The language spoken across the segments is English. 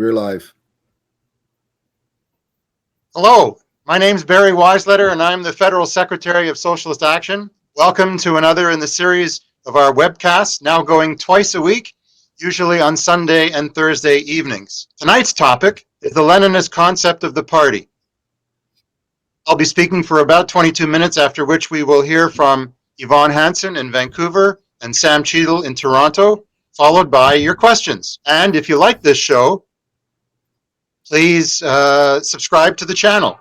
We're live. Hello, my name is Barry Weisleder and I'm the Federal Secretary of Socialist Action. Welcome to another in the series of our webcasts, now going twice a week, usually on Sunday and Thursday evenings. Tonight's topic is the Leninist concept of the party. I'll be speaking for about 22 minutes, after which we will hear from Yvonne Hanson in Vancouver and Sam Cheadle in Toronto, followed by your questions. And if you like this show, please subscribe to the channel.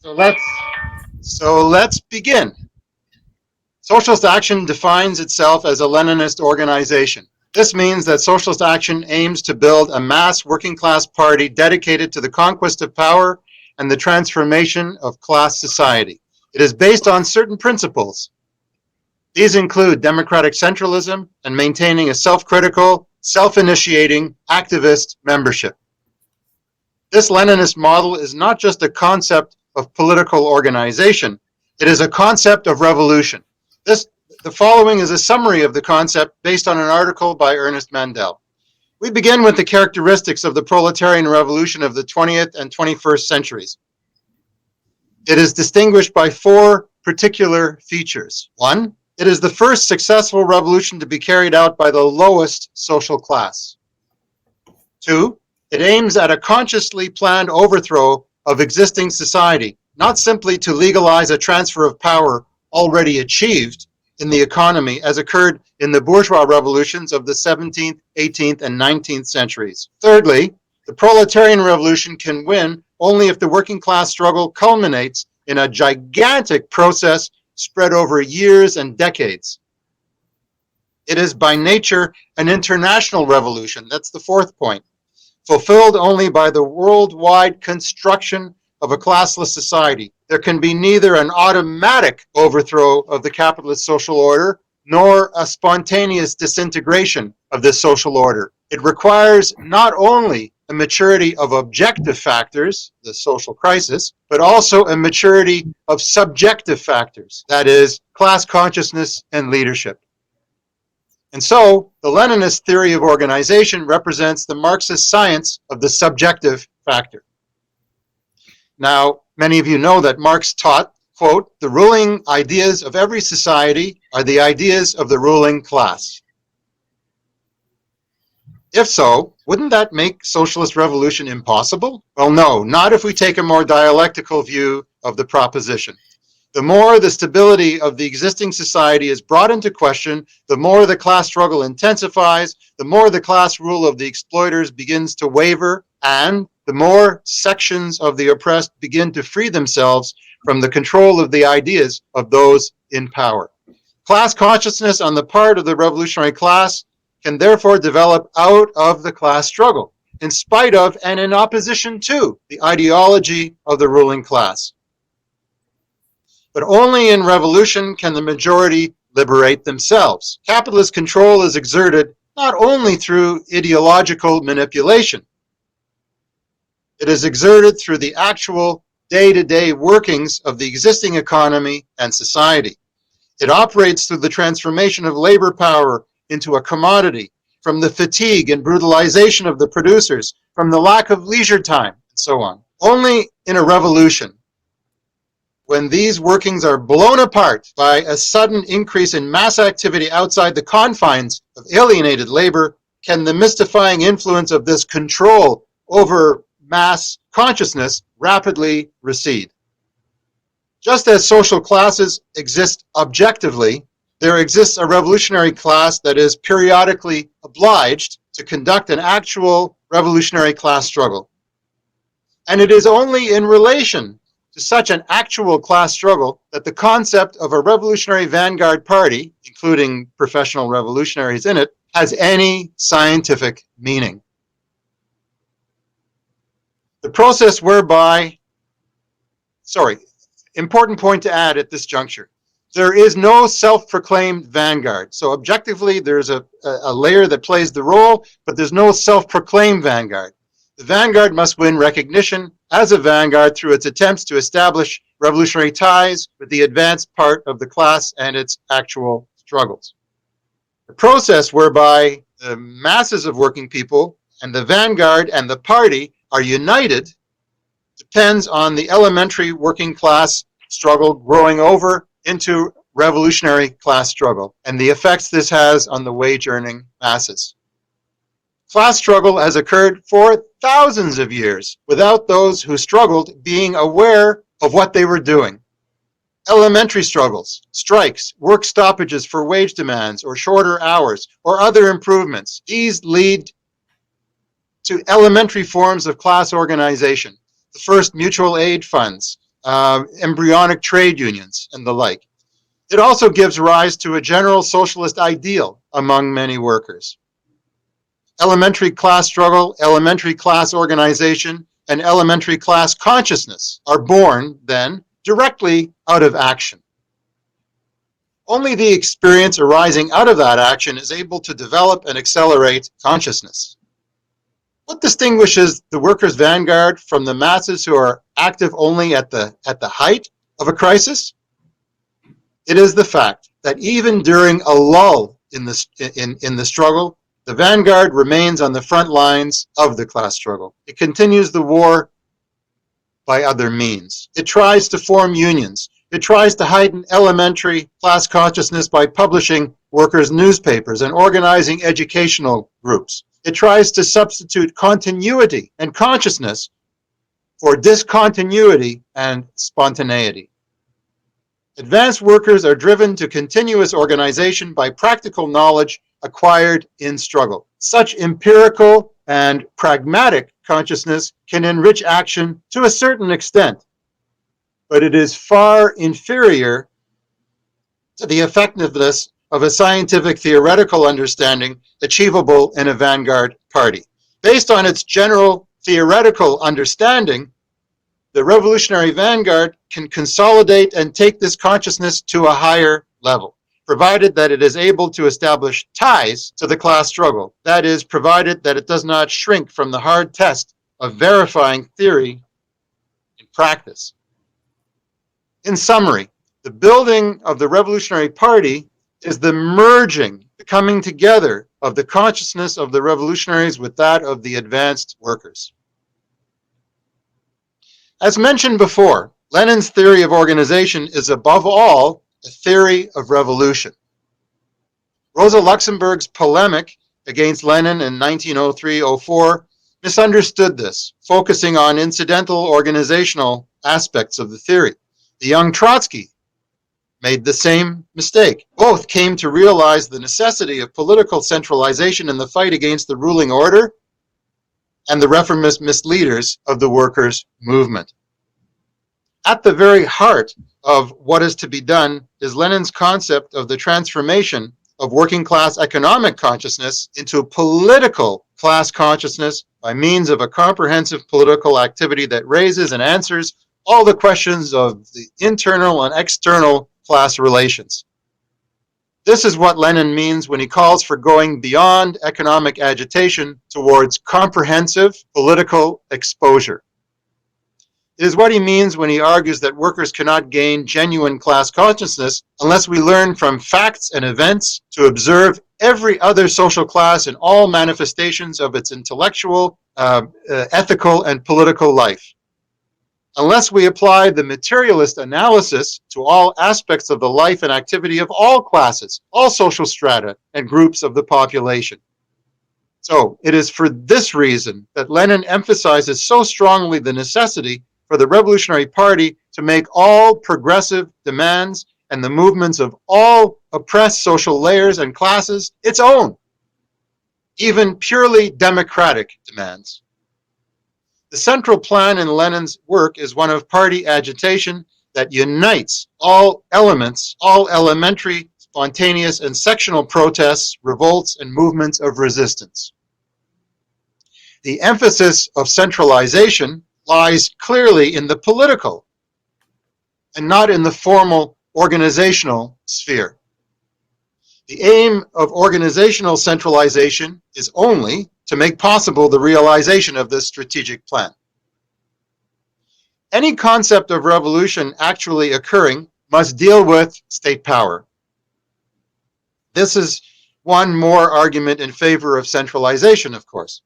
So let's begin. Socialist Action defines itself as a Leninist organization. This means that Socialist Action aims to build a mass working class party dedicated to the conquest of power and the transformation of class society. It is based on certain principles. These include democratic centralism and maintaining a self-critical, self-initiating, activist membership. This Leninist model is not just a concept of political organization, it is a concept of revolution. The following is a summary of the concept based on an article by Ernest Mandel. We begin with the characteristics of the proletarian revolution of the 20th and 21st centuries. It is distinguished by four particular features. One, it is the first successful revolution to be carried out by the lowest social class. Two, it aims at a consciously planned overthrow of existing society, not simply to legalize a transfer of power already achieved in the economy as occurred in the bourgeois revolutions of the 17th, 18th, and 19th centuries. Thirdly, the proletarian revolution can win only if the working class struggle culminates in a gigantic process spread over years and decades. It is by nature an international revolution. That's the fourth point. Fulfilled only by the worldwide construction of a classless society. There can be neither an automatic overthrow of the capitalist social order nor a spontaneous disintegration of this social order. It requires not only a maturity of objective factors, the social crisis, but also a maturity of subjective factors, that is, class consciousness and leadership. And so, the Leninist theory of organization represents the Marxist science of the subjective factor. Now, many of you know that Marx taught, quote, the ruling ideas of every society are the ideas of the ruling class. If so, wouldn't that make socialist revolution impossible? Well, no, not if we take a more dialectical view of the proposition. The more the stability of the existing society is brought into question, the more the class struggle intensifies, the more the class rule of the exploiters begins to waver, and the more sections of the oppressed begin to free themselves from the control of the ideas of those in power. Class consciousness on the part of the revolutionary class can therefore develop out of the class struggle, in spite of and in opposition to the ideology of the ruling class. But only in revolution can the majority liberate themselves. Capitalist control is exerted not only through ideological manipulation, it is exerted through the actual day-to-day workings of the existing economy and society. It operates through the transformation of labor power into a commodity, from the fatigue and brutalization of the producers, from the lack of leisure time, and so on. Only in a revolution, when these workings are blown apart by a sudden increase in mass activity outside the confines of alienated labor, can the mystifying influence of this control over mass consciousness rapidly recede. Just as social classes exist objectively, there exists a revolutionary class that is periodically obliged to conduct an actual revolutionary class struggle. And it is only in relation to such an actual class struggle that the concept of a revolutionary vanguard party, including professional revolutionaries in it, has any scientific meaning. The process whereby, important point to add at this juncture, there is no self-proclaimed vanguard. So objectively, there's a layer that plays the role, but there's no self-proclaimed vanguard. The vanguard must win recognition as a vanguard through its attempts to establish revolutionary ties with the advanced part of the class and its actual struggles. The process whereby the masses of working people and the vanguard and the party are united depends on the elementary working class struggle growing over into revolutionary class struggle and the effects this has on the wage-earning masses. Class struggle has occurred for thousands of years without those who struggled being aware of what they were doing. Elementary struggles, strikes, work stoppages for wage demands or shorter hours or other improvements, these lead to elementary forms of class organization. The first mutual aid funds, embryonic trade unions, and the like. It also gives rise to a general socialist ideal among many workers. Elementary class struggle, elementary class organization, and elementary class consciousness are born, then, directly out of action. Only the experience arising out of that action is able to develop and accelerate consciousness. What distinguishes the workers' vanguard from the masses who are active only at the height of a crisis? It is the fact that even during a lull in the struggle, the vanguard remains on the front lines of the class struggle. It continues the war by other means. It tries to form unions. It tries to heighten elementary class consciousness by publishing workers' newspapers and organizing educational groups. It tries to substitute continuity and consciousness for discontinuity and spontaneity. Advanced workers are driven to continuous organization by practical knowledge acquired in struggle. Such empirical and pragmatic consciousness can enrich action to a certain extent, but it is far inferior to the effectiveness of a scientific theoretical understanding achievable in a vanguard party. Based on its general theoretical understanding, the revolutionary vanguard can consolidate and take this consciousness to a higher level, provided that it is able to establish ties to the class struggle. That is, provided that it does not shrink from the hard test of verifying theory in practice. In summary, the building of the Revolutionary Party is the merging, the coming together of the consciousness of the revolutionaries with that of the advanced workers. As mentioned before, Lenin's theory of organization is above all a theory of revolution. Rosa Luxemburg's polemic against Lenin in 1903-04 misunderstood this, focusing on incidental organizational aspects of the theory. The young Trotsky made the same mistake. Both came to realize the necessity of political centralization in the fight against the ruling order and the reformist misleaders of the workers' movement. At the very heart of what is to be done is Lenin's concept of the transformation of working class economic consciousness into a political class consciousness by means of a comprehensive political activity that raises and answers all the questions of the internal and external class relations. This is what Lenin means when he calls for going beyond economic agitation towards comprehensive political exposure. It is what he means when he argues that workers cannot gain genuine class consciousness unless we learn from facts and events to observe every other social class in all manifestations of its intellectual, ethical, and political life. Unless we apply the materialist analysis to all aspects of the life and activity of all classes, all social strata, and groups of the population. So it is for this reason that Lenin emphasizes so strongly the necessity for the Revolutionary Party to make all progressive demands and the movements of all oppressed social layers and classes its own, even purely democratic demands. The central plan in Lenin's work is one of party agitation that unites all elements, all elementary, spontaneous, and sectional protests, revolts, and movements of resistance. The emphasis of centralization lies clearly in the political and not in the formal organizational sphere. The aim of organizational centralization is only to make possible the realization of this strategic plan. Any concept of revolution actually occurring must deal with state power. This is one more argument in favor of centralization, of course.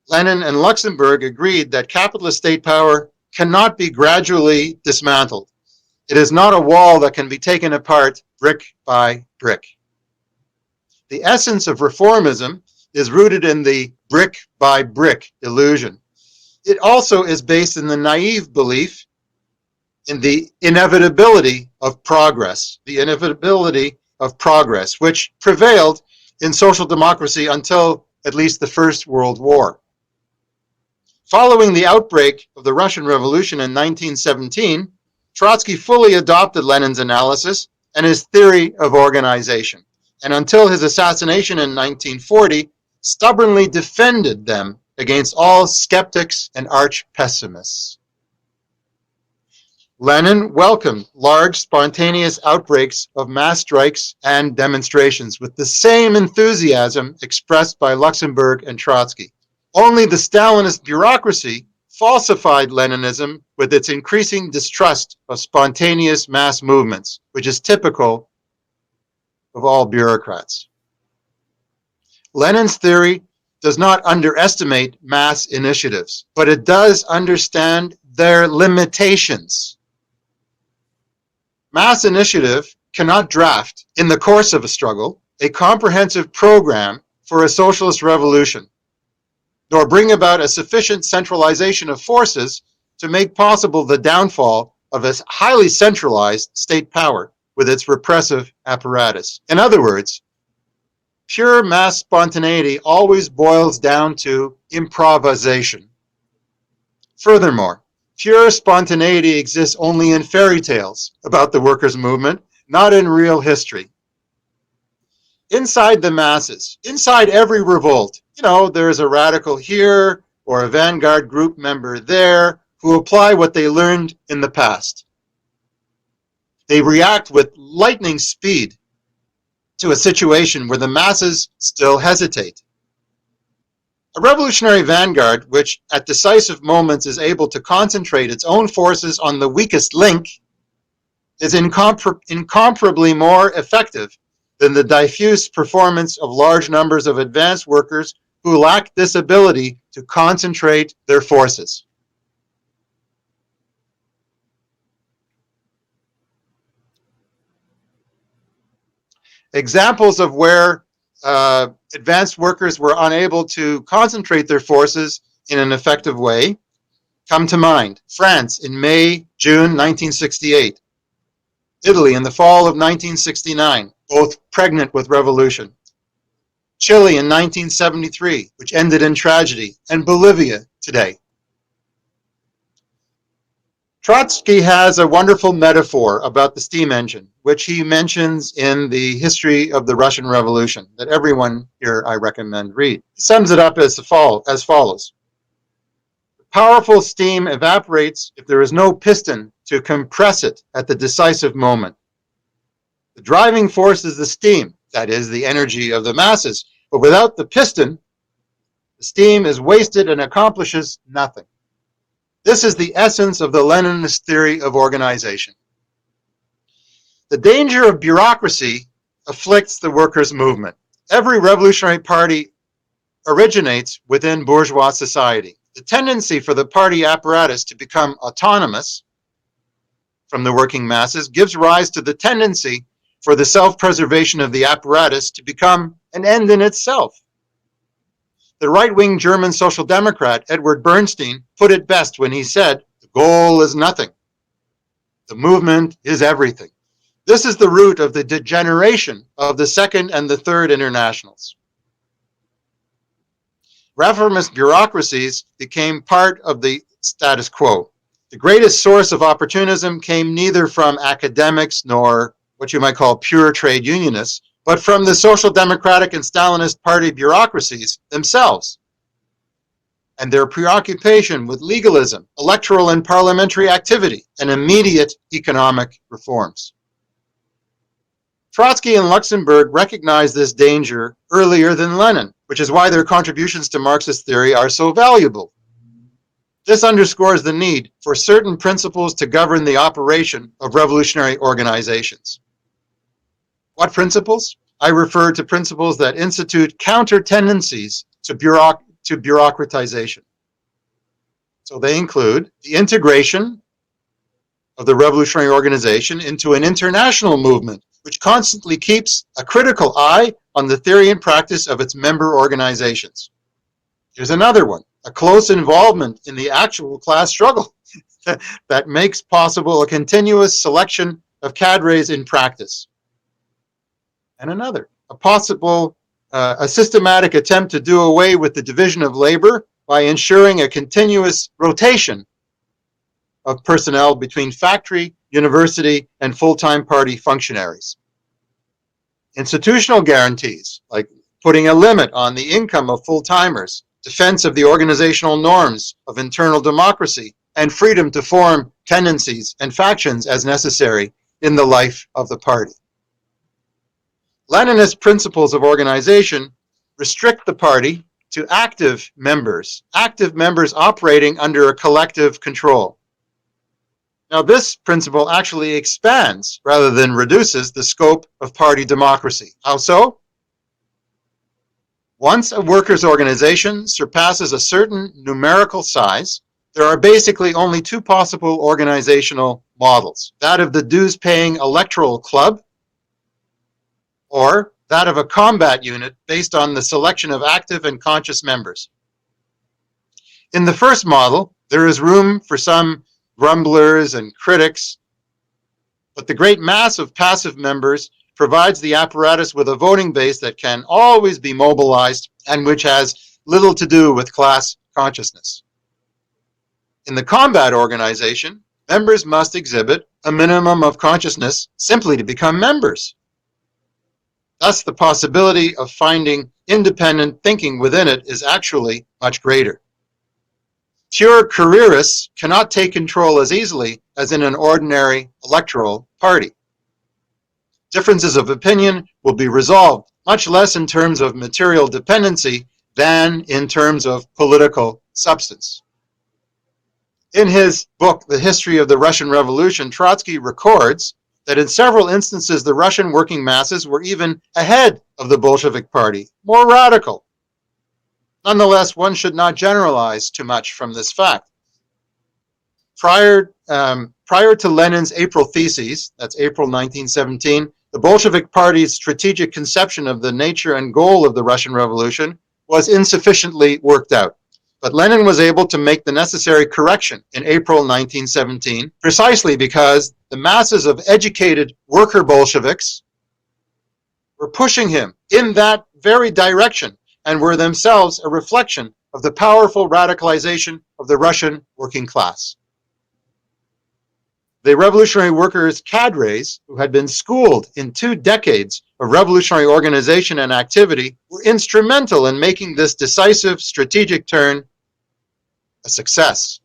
Lenin and Luxemburg agreed that capitalist state power cannot be gradually dismantled. It is not a wall that can be taken apart brick by brick. The essence of reformism is rooted in the brick by brick illusion. It also is based in the naive belief in the inevitability of progress, which prevailed in social democracy until at least the First World War. Following the outbreak of the Russian Revolution in 1917, Trotsky fully adopted Lenin's analysis and his theory of organization, and until his assassination in 1940, stubbornly defended them against all skeptics and arch pessimists. Lenin welcomed large, spontaneous outbreaks of mass strikes and demonstrations with the same enthusiasm expressed by Luxemburg and Trotsky. Only the Stalinist bureaucracy falsified Leninism with its increasing distrust of spontaneous mass movements, which is typical of all bureaucrats. Lenin's theory does not underestimate mass initiatives, but it does understand their limitations. Mass initiative cannot draft, in the course of a struggle, a comprehensive program for a socialist revolution, nor bring about a sufficient centralization of forces to make possible the downfall of a highly centralized state power with its repressive apparatus. In other words, pure mass spontaneity always boils down to improvisation. Furthermore, pure spontaneity exists only in fairy tales about the workers' movement, not in real history. Inside the masses, inside every revolt, there's a radical here or a Vanguard group member there who apply what they learned in the past. They react with lightning speed to a situation where the masses still hesitate. A revolutionary vanguard, which at decisive moments is able to concentrate its own forces on the weakest link, is incomparably more effective than the diffuse performance of large numbers of advanced workers who lack this ability to concentrate their forces. Examples of where advanced workers were unable to concentrate their forces in an effective way come to mind. France in May, June 1968. Italy in the fall of 1969, both pregnant with revolution. Chile in 1973, which ended in tragedy, and Bolivia today. Trotsky has a wonderful metaphor about the steam engine, which he mentions in the History of the Russian Revolution, that everyone here I recommend read. He sums it up as follows. Powerful steam evaporates if there is no piston to compress it at the decisive moment. The driving force is the steam, that is, the energy of the masses, but without the piston, the steam is wasted and accomplishes nothing. This is the essence of the Leninist theory of organization. The danger of bureaucracy afflicts the workers' movement. Every revolutionary party originates within bourgeois society. The tendency for the party apparatus to become autonomous from the working masses gives rise to the tendency for the self-preservation of the apparatus to become an end in itself. The right-wing German social democrat Edward Bernstein put it best when he said, "The goal is nothing. The movement is everything." This is the root of the degeneration of the Second and the Third Internationals. Reformist bureaucracies became part of the status quo. The greatest source of opportunism came neither from academics nor what you might call pure trade unionists, but from the Social Democratic and Stalinist party bureaucracies themselves, and their preoccupation with legalism, electoral and parliamentary activity, and immediate economic reforms. Trotsky and Luxemburg recognized this danger earlier than Lenin, which is why their contributions to Marxist theory are so valuable. This underscores the need for certain principles to govern the operation of revolutionary organizations. What principles? I refer to principles that institute counter tendencies to to bureaucratization. So they include the integration of the revolutionary organization into an international movement, which constantly keeps a critical eye on the theory and practice of its member organizations. Here's another one, a close involvement in the actual class struggle that makes possible a continuous selection of cadres in practice. And another, a systematic attempt to do away with the division of labor by ensuring a continuous rotation of personnel between factory, university, and full-time party functionaries. Institutional guarantees, like putting a limit on the income of full-timers, defense of the organizational norms of internal democracy, and freedom to form tendencies and factions as necessary in the life of the party. Leninist principles of organization restrict the party to active members operating under a collective control. Now, this principle actually expands rather than reduces the scope of party democracy. How so? Once a workers' organization surpasses a certain numerical size, there are basically only two possible organizational models: that of the dues-paying electoral club, or that of a combat unit based on the selection of active and conscious members. In the first model, there is room for some grumblers and critics, but the great mass of passive members provides the apparatus with a voting base that can always be mobilized and which has little to do with class consciousness. In the combat organization, members must exhibit a minimum of consciousness simply to become members. Thus, the possibility of finding independent thinking within it is actually much greater. Pure careerists cannot take control as easily as in an ordinary electoral party. Differences of opinion will be resolved much less in terms of material dependency than in terms of political substance. In his book, The History of the Russian Revolution, Trotsky records that in several instances the Russian working masses were even ahead of the Bolshevik Party, more radical. Nonetheless, one should not generalize too much from this fact. Prior to Lenin's April theses, that's April 1917, the Bolshevik Party's strategic conception of the nature and goal of the Russian Revolution was insufficiently worked out. But Lenin was able to make the necessary correction in April 1917, precisely because the masses of educated worker Bolsheviks were pushing him in that very direction and were themselves a reflection of the powerful radicalization of the Russian working class. The revolutionary workers' cadres, who had been schooled in 2 decades of revolutionary organization and activity, were instrumental in making this decisive strategic turn a success.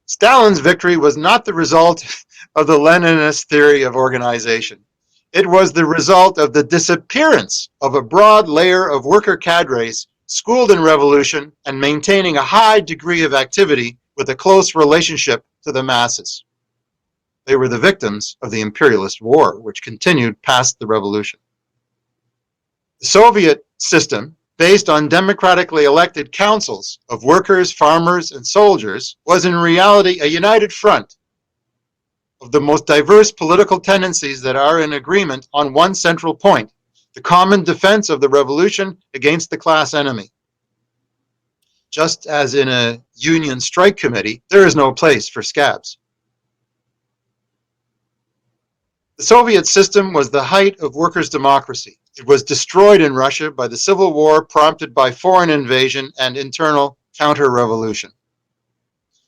Stalin's victory was not the result of the Leninist theory of organization. It was the result of the disappearance of a broad layer of worker cadres schooled in revolution and maintaining a high degree of activity with a close relationship to the masses. They were the victims of the imperialist war, which continued past the revolution. The Soviet system, based on democratically elected councils of workers, farmers, and soldiers, was in reality a united front of the most diverse political tendencies that are in agreement on one central point: the common defense of the revolution against the class enemy. Just as in a union strike committee, there is no place for scabs. The Soviet system was the height of workers' democracy. It was destroyed in Russia by the civil war prompted by foreign invasion and internal counter-revolution.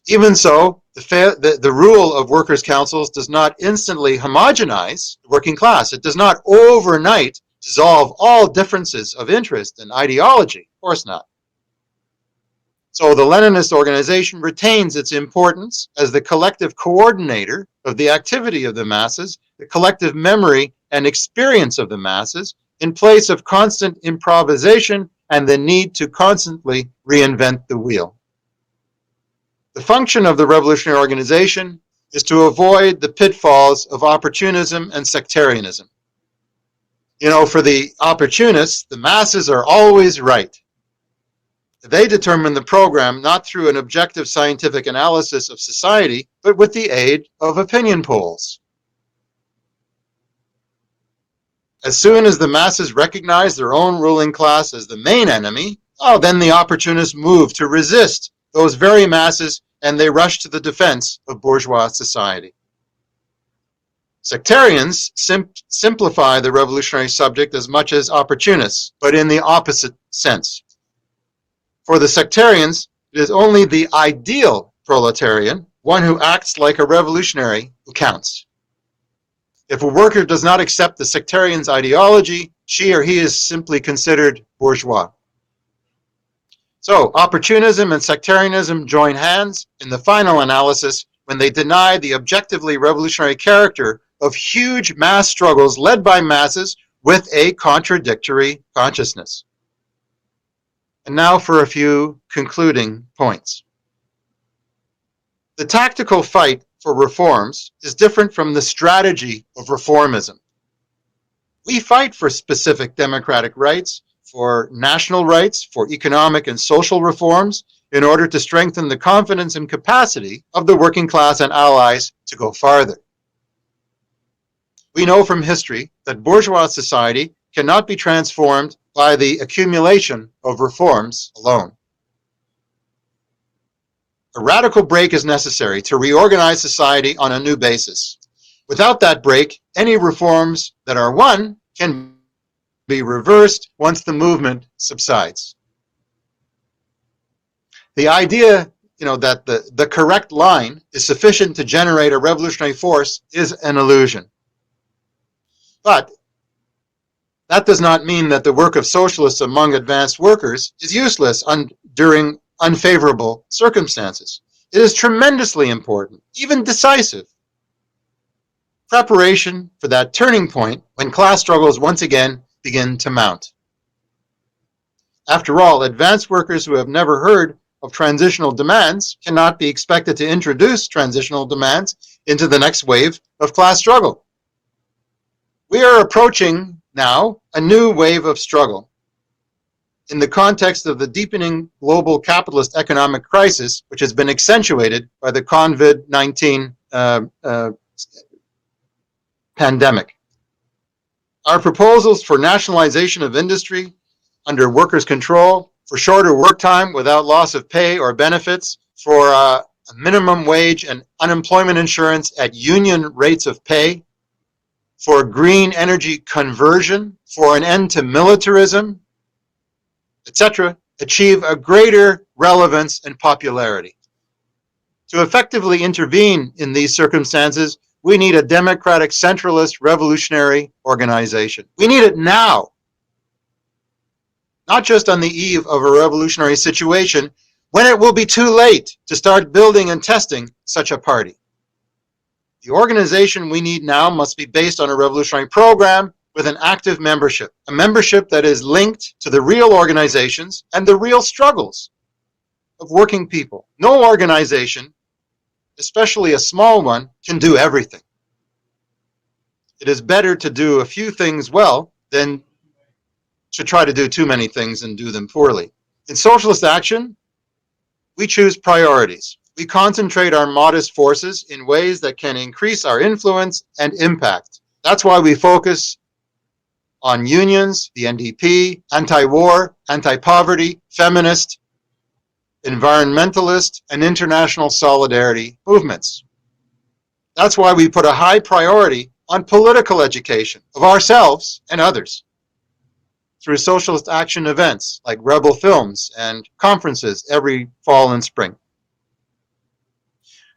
Even so, the rule of workers' councils does not instantly homogenize the working class. It does not overnight dissolve all differences of interest and ideology. Of course not. So the Leninist organization retains its importance as the collective coordinator of the activity of the masses, the collective memory and experience of the masses, in place of constant improvisation and the need to constantly reinvent the wheel. The function of the revolutionary organization is to avoid the pitfalls of opportunism and sectarianism. You know, for the opportunists, the masses are always right. They determine the program not through an objective scientific analysis of society, but with the aid of opinion polls. As soon as the masses recognize their own ruling class as the main enemy, then the opportunists move to resist those very masses, and they rush to the defense of bourgeois society. Sectarians simplify the revolutionary subject as much as opportunists, but in the opposite sense. For the sectarians, it is only the ideal proletarian, one who acts like a revolutionary, who counts. If a worker does not accept the sectarian's ideology, she or he is simply considered bourgeois. So, opportunism and sectarianism join hands in the final analysis when they deny the objectively revolutionary character of huge mass struggles led by masses with a contradictory consciousness. And now for a few concluding points. The tactical fight for reforms is different from the strategy of reformism. We fight for specific democratic rights, for national rights, for economic and social reforms, in order to strengthen the confidence and capacity of the working class and allies to go farther. We know from history that bourgeois society cannot be transformed by the accumulation of reforms alone. A radical break is necessary to reorganize society on a new basis. Without that break, any reforms that are won can be reversed once the movement subsides. The idea, that the correct line is sufficient to generate a revolutionary force is an illusion. But that does not mean that the work of socialists among advanced workers is useless during unfavorable circumstances. It is tremendously important, even decisive. Preparation for that turning point when class struggles once again begin to mount. After all, advanced workers who have never heard of transitional demands cannot be expected to introduce transitional demands into the next wave of class struggle. We are approaching now a new wave of struggle. In the context of the deepening global capitalist economic crisis, which has been accentuated by the COVID-19 pandemic. Our proposals for nationalization of industry under workers' control, for shorter work time without loss of pay or benefits, for a minimum wage and unemployment insurance at union rates of pay, for green energy conversion, for an end to militarism, etc., achieve a greater relevance and popularity. To effectively intervene in these circumstances, we need a democratic, centralist, revolutionary organization. We need it now, not just on the eve of a revolutionary situation when it will be too late to start building and testing such a party. The organization we need now must be based on a revolutionary program with an active membership, a membership that is linked to the real organizations and the real struggles of working people. No organization, especially a small one, can do everything. It is better to do a few things well than to try to do too many things and do them poorly. In Socialist Action, we choose priorities. We concentrate our modest forces in ways that can increase our influence and impact. That's why we focus on unions, the NDP, anti-war, anti-poverty, feminist, environmentalist, and international solidarity movements. That's why we put a high priority on political education of ourselves and others through Socialist Action events like Rebel Films and conferences every fall and spring.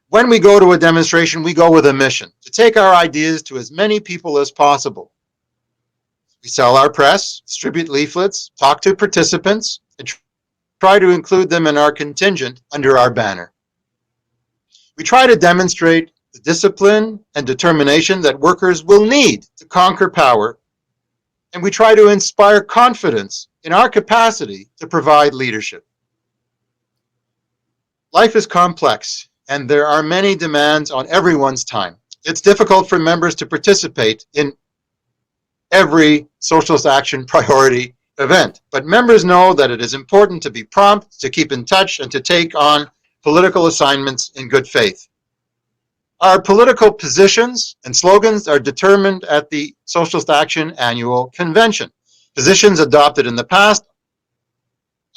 When we go to a demonstration, we go with a mission to take our ideas to as many people as possible. We sell our press, distribute leaflets, talk to participants, and try to include them in our contingent under our banner. We try to demonstrate the discipline and determination that workers will need to conquer power, and we try to inspire confidence in our capacity to provide leadership. Life is complex, and there are many demands on everyone's time. It's difficult for members to participate in every Socialist Action priority event. But members know that it is important to be prompt, to keep in touch, and to take on political assignments in good faith. Our political positions and slogans are determined at the Socialist Action Annual Convention. Positions adopted in the past,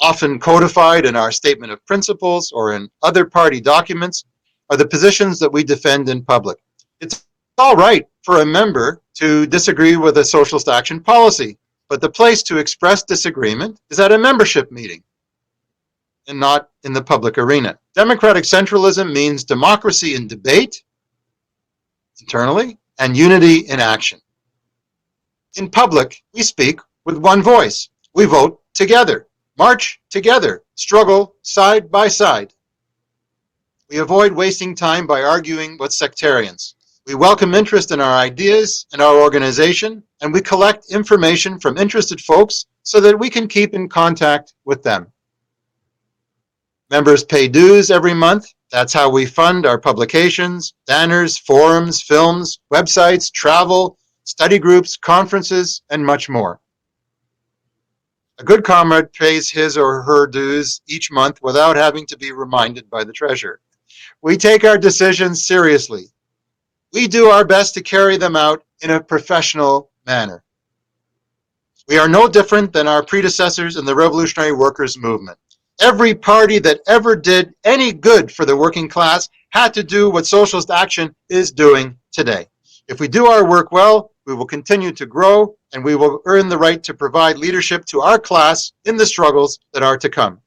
often codified in our statement of principles or in other party documents, are the positions that we defend in public. It's all right for a member to disagree with a Socialist Action policy, but the place to express disagreement is at a membership meeting and not in the public arena. Democratic centralism means democracy in debate, internally, and unity in action. In public, we speak with one voice. We vote together, march together, struggle side by side. We avoid wasting time by arguing with sectarians. We welcome interest in our ideas and our organization, and we collect information from interested folks so that we can keep in contact with them. Members pay dues every month. That's how we fund our publications, banners, forums, films, websites, travel, study groups, conferences, and much more. A good comrade pays his or her dues each month without having to be reminded by the treasurer. We take our decisions seriously. We do our best to carry them out in a professional manner. We are no different than our predecessors in the revolutionary workers' movement. Every party that ever did any good for the working class had to do what Socialist Action is doing today. If we do our work well, we will continue to grow, and we will earn the right to provide leadership to our class in the struggles that are to come.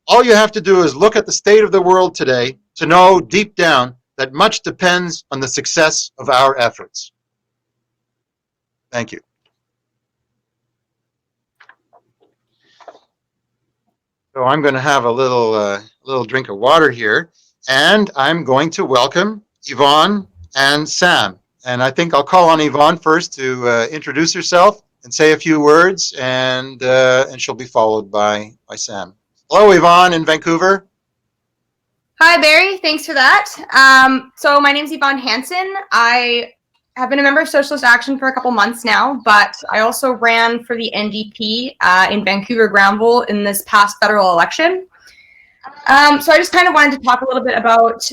All you have to do is look at the state of the world today to know deep down that much depends on the success of our efforts. Thank you. So I'm going to have a little drink of water here, and I'm going to welcome Yvonne and Sam. And I think I'll call on Yvonne first to introduce herself and say a few words, and she'll be followed by Sam. Hello, Yvonne in Vancouver. Hi, Barry. Thanks for that. So my name's Yvonne Hanson. I have been a member of Socialist Action for a couple months now, but I also ran for the NDP in Vancouver Granville in this past federal election. So I just kind of wanted to talk a little bit about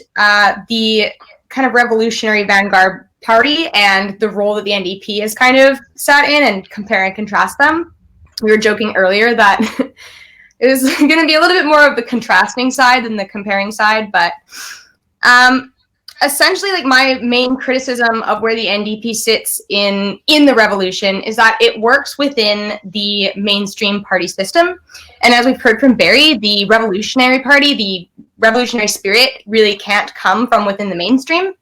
the kind of revolutionary Vanguard party and the role that the NDP has kind of sat in, and compare and contrast them. We were joking earlier that it was going to be a little bit more of the contrasting side than the comparing side, but essentially, like, my main criticism of where the NDP sits in the revolution is that it works within the mainstream party system. And as we've heard from Barry, the revolutionary party, the revolutionary spirit really can't come from within the mainstream.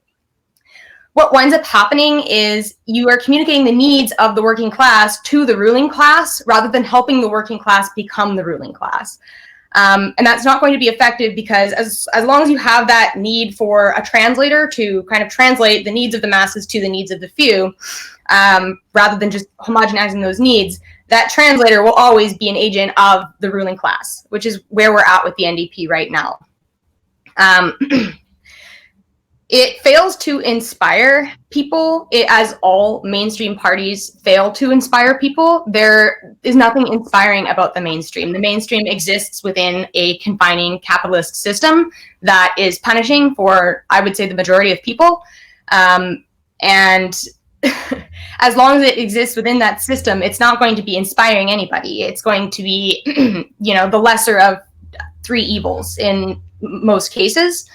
What winds up happening is you are communicating the needs of the working class to the ruling class rather than helping the working class become the ruling class. And that's not going to be effective, because as long as you have that need for a translator to kind of translate the needs of the masses to the needs of the few, rather than just homogenizing those needs, that translator will always be an agent of the ruling class, which is where we're at with the NDP right now. It fails to inspire people, as all mainstream parties fail to inspire people. There is nothing inspiring about the mainstream. The mainstream exists within a confining capitalist system that is punishing for, I would say, the majority of people. And as long as it exists within that system, it's not going to be inspiring anybody. It's going to be, the lesser of three evils in most cases.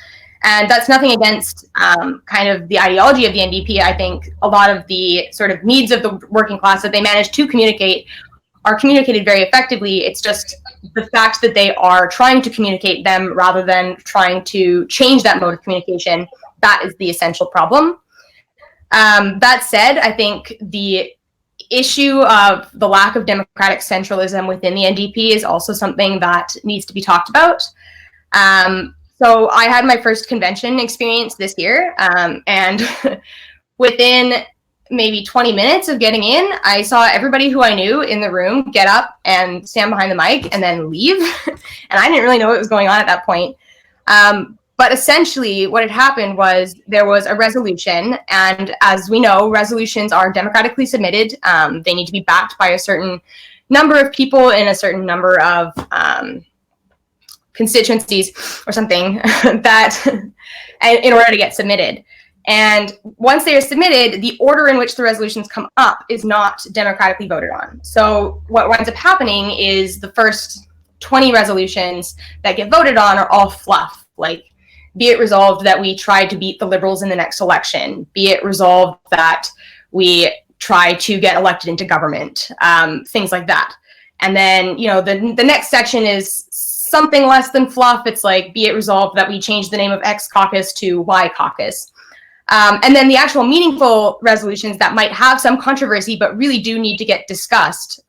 And that's nothing against kind of the ideology of the NDP. I think a lot of the sort of needs of the working class that they manage to communicate are communicated very effectively. It's just the fact that they are trying to communicate them rather than trying to change that mode of communication. That is the essential problem. That said, I think the issue of the lack of democratic centralism within the NDP is also something that needs to be talked about. So I had my first convention experience this year, and within maybe 20 minutes of getting in, I saw everybody who I knew in the room get up and stand behind the mic and then leave. And I didn't really know what was going on at that point. But essentially what had happened was there was a resolution, and as we know, resolutions are democratically submitted. They need to be backed by a certain number of people in a certain number of constituencies or something that in order to get submitted. And once they are submitted, the order in which the resolutions come up is not democratically voted on. So what winds up happening is the first 20 resolutions that get voted on are all fluff, like, be it resolved that we try to beat the Liberals in the next election, be it resolved that we try to get elected into government, things like that. And then, you know, the next section is something less than fluff. It's like, be it resolved that we change the name of X caucus to Y caucus. And then the actual meaningful resolutions that might have some controversy but really do need to get discussed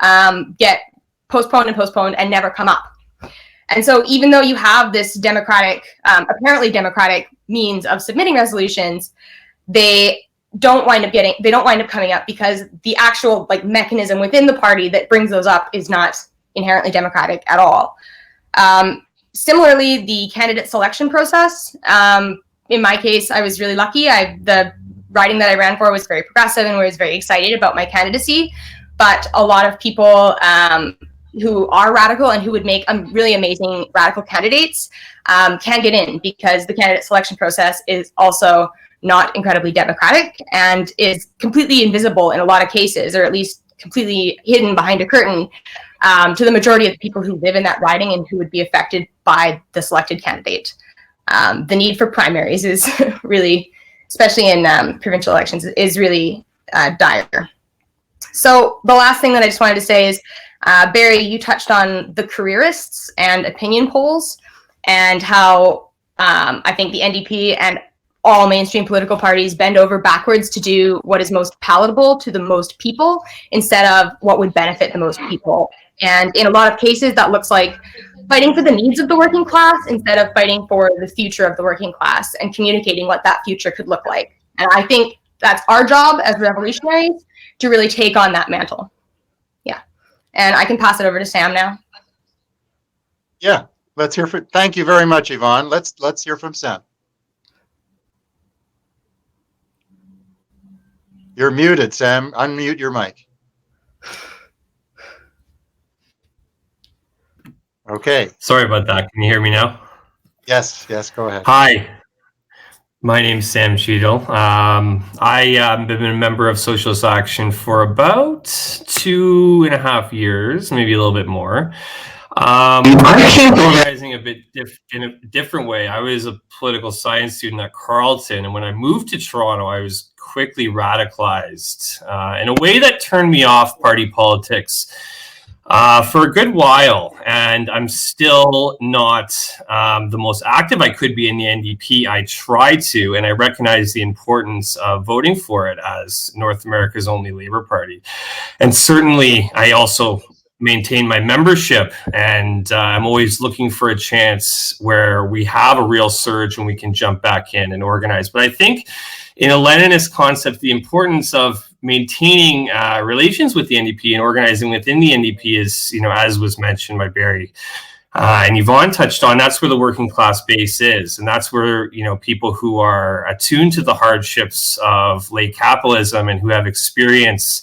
get postponed and never come up. And so even though you have this democratic, apparently democratic means of submitting resolutions, they don't wind up coming up because the actual like mechanism within the party that brings those up is not inherently democratic at all. Similarly, the candidate selection process, in my case, I was really lucky. The riding that I ran for was very progressive and was very excited about my candidacy. But a lot of people who are radical and who would make really amazing radical candidates can get in because the candidate selection process is also not incredibly democratic and is completely invisible in a lot of cases, or at least completely hidden behind a curtain to the majority of the people who live in that riding and who would be affected by the selected candidate. The need for primaries is really, especially in provincial elections, is really dire. So the last thing that I just wanted to say is, Barry, you touched on the careerists and opinion polls and how I think the NDP and all mainstream political parties bend over backwards to do what is most palatable to the most people instead of what would benefit the most people. And in a lot of cases, that looks like fighting for the needs of the working class instead of fighting for the future of the working class and communicating what that future could look like. And I think that's our job as revolutionaries to really take on that mantle. Yeah. And I can pass it over to Sam now. Yeah, let's hear from, thank you very much, Yvonne. Let's hear from Sam. You're muted, Sam. Unmute your mic. Okay. Sorry about that. Can you hear me now? Yes, go ahead. Hi, my name's Sam Cheadle. I've been a member of Socialist Action for about 2.5 years, maybe a little bit more. I came organizing a bit in a different way. I was a political science student at Carleton, and when I moved to Toronto, I was quickly radicalized in a way that turned me off party politics for a good while, and I'm still not the most active I could be in the NDP. I try to, and I recognize the importance of voting for it as North America's only Labour Party. And certainly, I also maintain my membership, and I'm always looking for a chance where we have a real surge and we can jump back in and organize. But I think in a Leninist concept, the importance of maintaining relations with the NDP and organizing within the NDP is, as was mentioned by Barry and Yvonne touched on, that's where the working class base is. And that's where, people who are attuned to the hardships of late capitalism and who have experience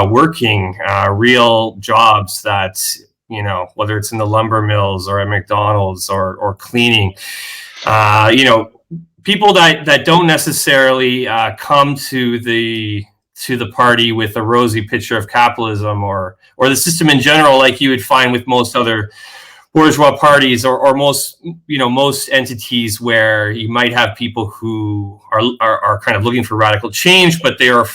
working real jobs that, whether it's in the lumber mills or at McDonald's or cleaning, people that don't necessarily come to the party with a rosy picture of capitalism or the system in general, like you would find with most other bourgeois parties or most entities where you might have people who are kind of looking for radical change, but they are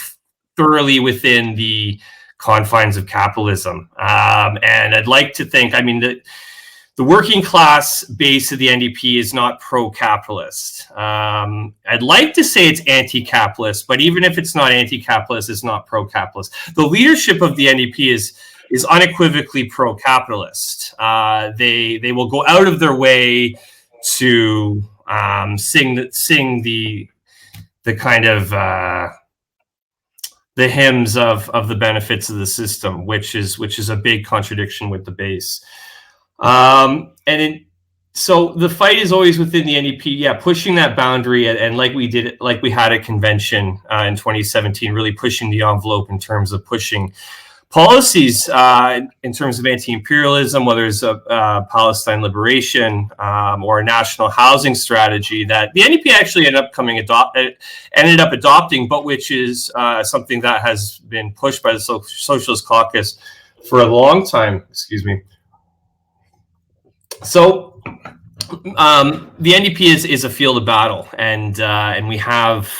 thoroughly within the confines of capitalism. And I'd like to think, that the working class base of the NDP is not pro-capitalist. I'd like to say it's anti-capitalist, but even if it's not anti-capitalist, it's not pro-capitalist. The leadership of the NDP is unequivocally pro-capitalist. They will go out of their way to sing the kind of the hymns of the benefits of the system, which is a big contradiction with the base. So the fight is always within the NDP, pushing that boundary, and like we had a convention in 2017, really pushing the envelope in terms of pushing policies in terms of anti-imperialism, whether it's Palestine liberation or a national housing strategy that the NDP actually ended up adopting, but which is something that has been pushed by the Socialist Caucus for a long time. Excuse me. So the NDP is a field of battle, and we have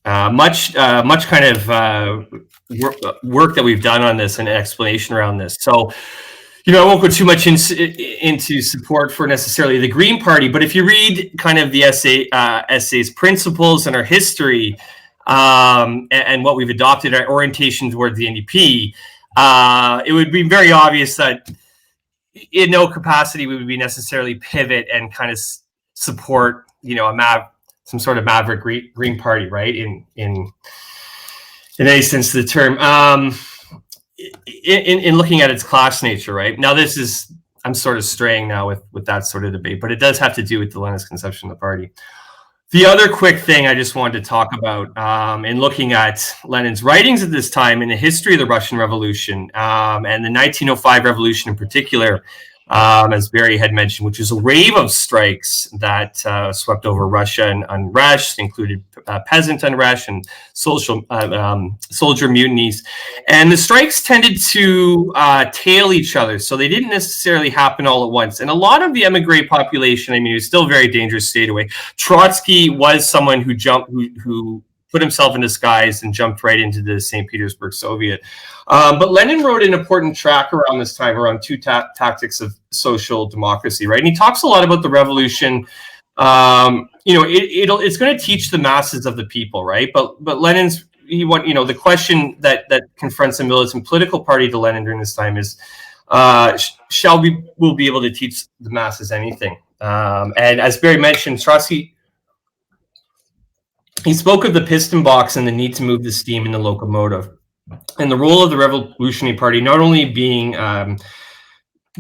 much kind of work that we've done on this and explanation around this. So, I won't go too much into support for necessarily the Green Party, but if you read kind of the essay's principles and our history and what we've adopted, our orientation towards the NDP, it would be very obvious that in no capacity we would be necessarily pivot and kind of support, some sort of maverick Green Party, right? In any sense of the term. In looking at its class nature, right? Now, I'm sort of straying now with that sort of debate, but it does have to do with the Leninist conception of the party. The other quick thing I just wanted to talk about in looking at Lenin's writings at this time in the history of the Russian Revolution and the 1905 revolution in particular, as Barry had mentioned, which was a wave of strikes that swept over Russia and unrest, included peasant unrest and soldier mutinies. And the strikes tended to tail each other, so they didn't necessarily happen all at once. And a lot of the emigre population, it was still very dangerous, stayed away. Trotsky was someone who put himself in disguise and jumped right into the St. Petersburg Soviet. But Lenin wrote an important track around this time around two tactics of social democracy, right? And he talks a lot about the revolution. It's going to teach the masses of the people, right? But the question that confronts a militant political party to Lenin during this time is, will be able to teach the masses anything? And as Barry mentioned, Trotsky, he spoke of the piston box and the need to move the steam in the locomotive, and the role of the Revolutionary Party not only being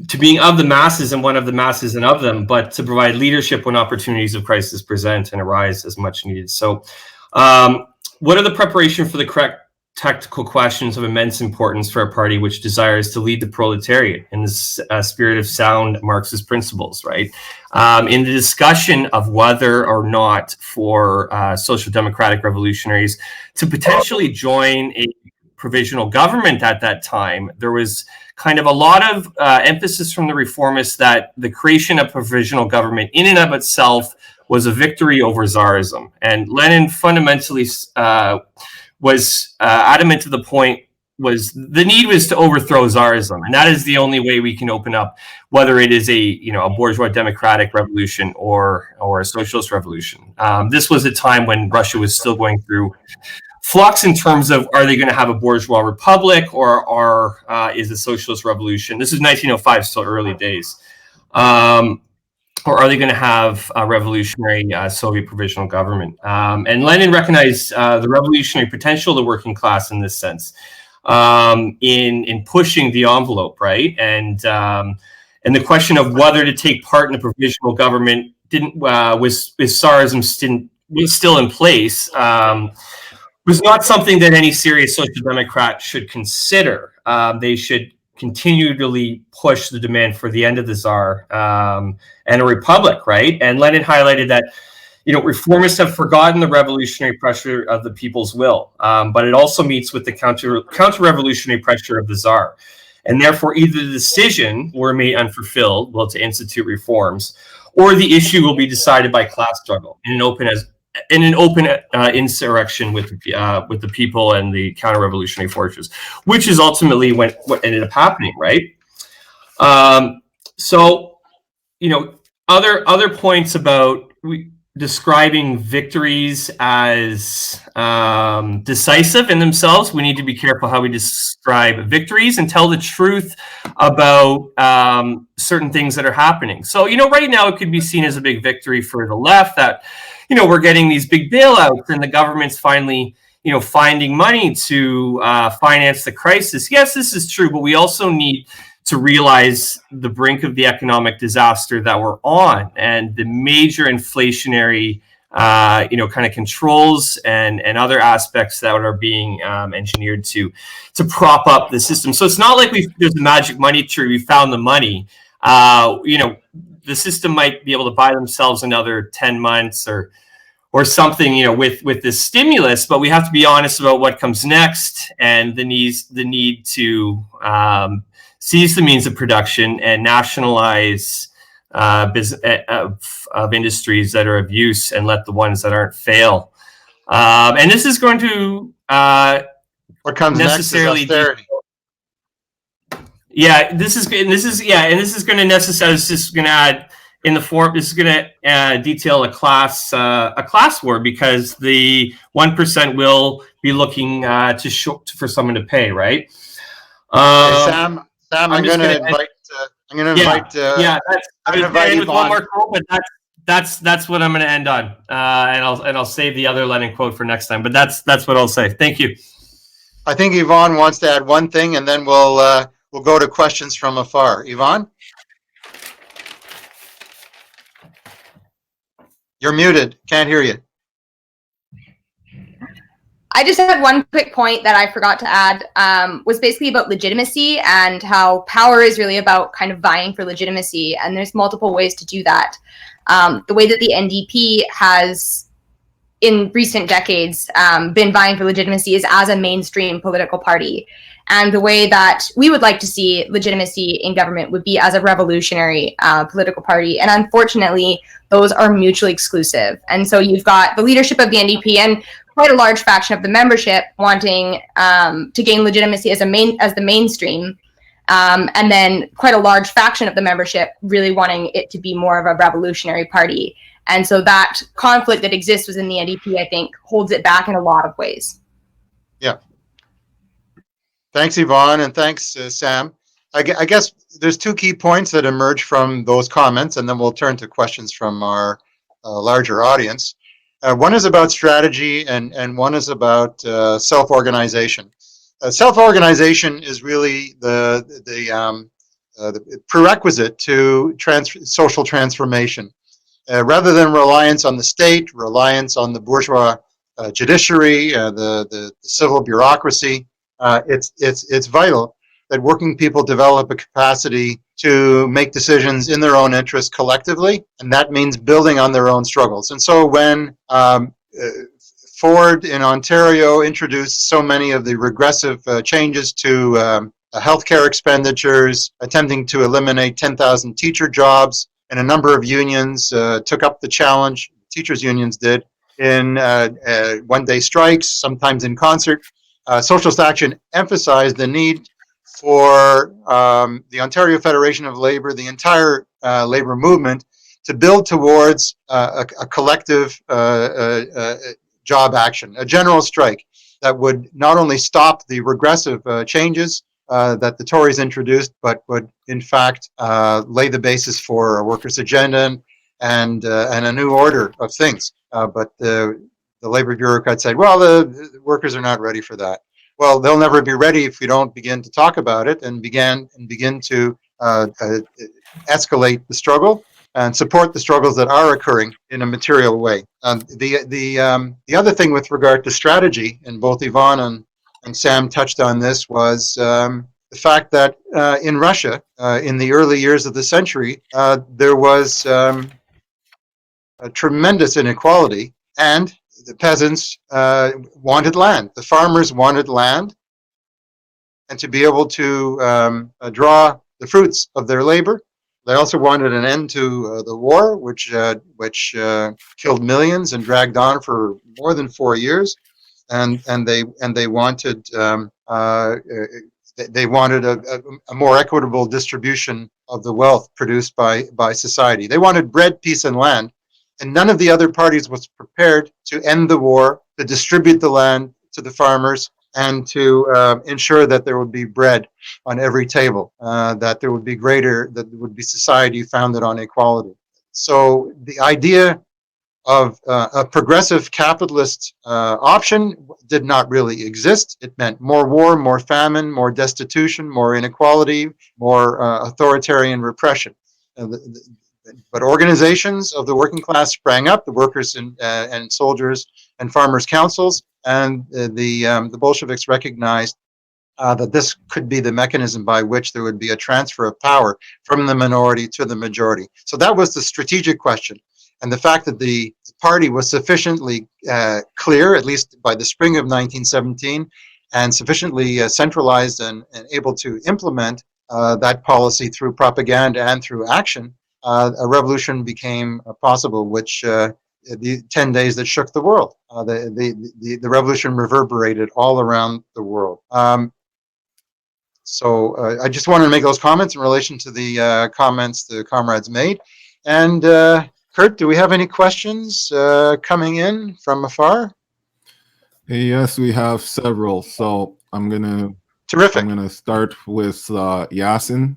to being of the masses and one of the masses and of them, but to provide leadership when opportunities of crisis present and arise as much needed. So, what are the preparation for the correct tactical questions of immense importance for a party which desires to lead the proletariat in the spirit of sound Marxist principles, right? In the discussion of whether or not for social democratic revolutionaries to potentially join a provisional government at that time, there was kind of a lot of emphasis from the reformists that the creation of provisional government in and of itself was a victory over Tsarism. And Lenin fundamentally was adamant to the point was the need was to overthrow Tsarism, and that is the only way we can open up, whether it is a bourgeois democratic revolution or a socialist revolution. This was a time when Russia was still going through flux in terms of, are they going to have a bourgeois republic or is a socialist revolution? This is 1905, still early days. Or are they going to have a revolutionary Soviet provisional government? And Lenin recognized the revolutionary potential of the working class in this sense, in pushing the envelope, right? And the question of whether to take part in a provisional government was Tsarism was still in place, was not something that any serious social democrat should consider. They should continually push the demand for the end of the Tsar and a republic, right? And Lenin highlighted that, reformists have forgotten the revolutionary pressure of the people's will, but it also meets with the counter-revolutionary pressure of the Tsar. And therefore, either the decision were made unfulfilled, to institute reforms, or the issue will be decided by class struggle in an open insurrection with the people and the counter-revolutionary forces, which is ultimately what ended up happening, right? Other points about describing victories as decisive in themselves. We need to be careful how we describe victories and tell the truth about certain things that are happening. So, right now it could be seen as a big victory for the left that, we're getting these big bailouts and the government's finally, finding money to finance the crisis. Yes, this is true, but we also need to realize the brink of the economic disaster that we're on and the major inflationary kind of controls and other aspects that are being engineered to prop up the system. So it's not like there's a magic money tree, we found the money. The system might be able to buy themselves another 10 months or something, with this stimulus, but we have to be honest about what comes next and the need to seize the means of production and nationalize business of industries that are of use and let the ones that aren't fail. And this is going to what comes necessarily next is austerity. This is going to necessarily. This is going to add in the form. This is going to detail a class war, because the 1% will be looking for someone to pay, right? Sam, I'm going to invite. I'm going to invite. I'm going to end with one more quote, but that's what I'm going to end on, and I'll save the other Lenin quote for next time. But that's what I'll say. Thank you. I think Yvonne wants to add one thing, and then we'll go to questions from afar. Yvonne, you're muted. Can't hear you. I just had one quick point that I forgot to add, was basically about legitimacy and how power is really about kind of vying for legitimacy. And there's multiple ways to do that. The way that the NDP has, in recent decades, been vying for legitimacy is as a mainstream political party. And the way that we would like to see legitimacy in government would be as a revolutionary political party. And unfortunately, those are mutually exclusive. And so you've got the leadership of the NDP and quite a large faction of the membership wanting to gain legitimacy as the mainstream, and then quite a large faction of the membership really wanting it to be more of a revolutionary party. And so that conflict that exists within the NDP, I think, holds it back in a lot of ways. Yeah. Thanks, Yvonne, and thanks, Sam. I guess there's two key points that emerge from those comments, and then we'll turn to questions from our larger audience. One is about strategy, and one is about self-organization. Self-organization is really the prerequisite to social transformation. Rather than reliance on the state, reliance on the bourgeois judiciary, the civil bureaucracy, it's vital that working people develop a capacity to make decisions in their own interest collectively, and that means building on their own struggles. And so when Ford in Ontario introduced so many of the regressive changes to healthcare expenditures, attempting to eliminate 10,000 teacher jobs, and a number of unions took up the challenge, teachers' unions did, in one-day strikes, sometimes in concert, Socialist Action emphasized the need for the Ontario Federation of Labour, the entire labour movement, to build towards a collective job action, a general strike that would not only stop the regressive changes that the Tories introduced, but would in fact lay the basis for a workers' agenda and a new order of things. But the Labour bureaucrats said, well, the workers are not ready for that. Well, they'll never be ready if we don't begin to talk about it and begin to escalate the struggle and support the struggles that are occurring in a material way. The other thing with regard to strategy, and both Yvonne and Sam touched on this, was the fact that in Russia, in the early years of the century, there was a tremendous inequality, and the peasants wanted land. The farmers wanted land, and to be able to draw the fruits of their labor. They also wanted an end to the war, which killed millions and dragged on for more than 4 years, and they wanted a more equitable distribution of the wealth produced by society. They wanted bread, peace, and land. And none of the other parties was prepared to end the war, to distribute the land to the farmers, and to ensure that there would be bread on every table, that there would be society founded on equality. So the idea of a progressive capitalist option did not really exist. It meant more war, more famine, more destitution, more inequality, more authoritarian repression. but organizations of the working class sprang up, the workers and soldiers and farmers' councils, and the Bolsheviks recognized that this could be the mechanism by which there would be a transfer of power from the minority to the majority. So that was the strategic question. And the fact that the party was sufficiently clear, at least by the spring of 1917, and sufficiently centralized and able to implement that policy through propaganda and through action, a revolution became possible, which the 10 days that shook the world. The revolution reverberated all around the world. So I just wanted to make those comments in relation to the comments the comrades made. And Kurt, do we have any questions coming in from afar? Yes, we have several. So I'm gonna start with Yasin.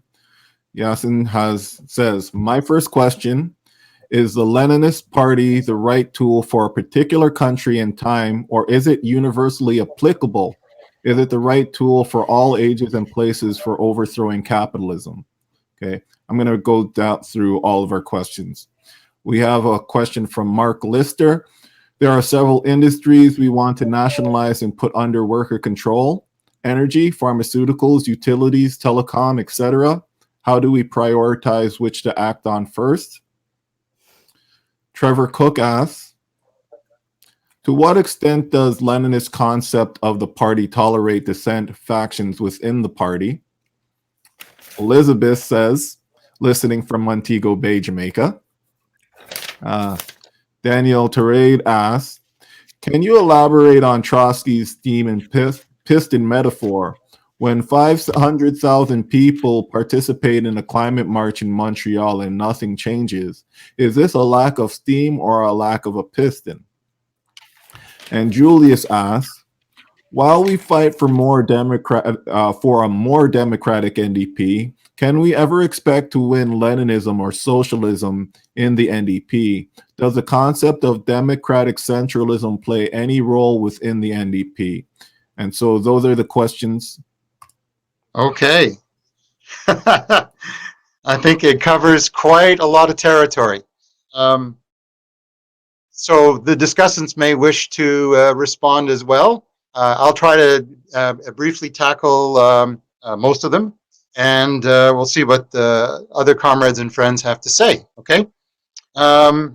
Yasin says, my first question, is the Leninist Party the right tool for a particular country and time, or is it universally applicable? Is it the right tool for all ages and places for overthrowing capitalism? Okay, I'm going to go down through all of our questions. We have a question from Mark Lister. There are several industries we want to nationalize and put under worker control: energy, pharmaceuticals, utilities, telecom, etc. How do we prioritize which to act on first? Trevor Cook asks, to what extent does Leninist concept of the party tolerate dissent factions within the party? Elizabeth says, listening from Montego Bay, Jamaica. Daniel Terade asks, can you elaborate on Trotsky's steam and piston metaphor? When 500,000 people participate in a climate march in Montreal and nothing changes, is this a lack of steam or a lack of a piston? And Julius asks, while we fight for a more democratic NDP, can we ever expect to win Leninism or socialism in the NDP? Does the concept of democratic centralism play any role within the NDP? And so those are the questions. Okay. I think it covers quite a lot of territory. So the discussants may wish to respond as well. I'll try to briefly tackle most of them, and we'll see what the other comrades and friends have to say, okay? To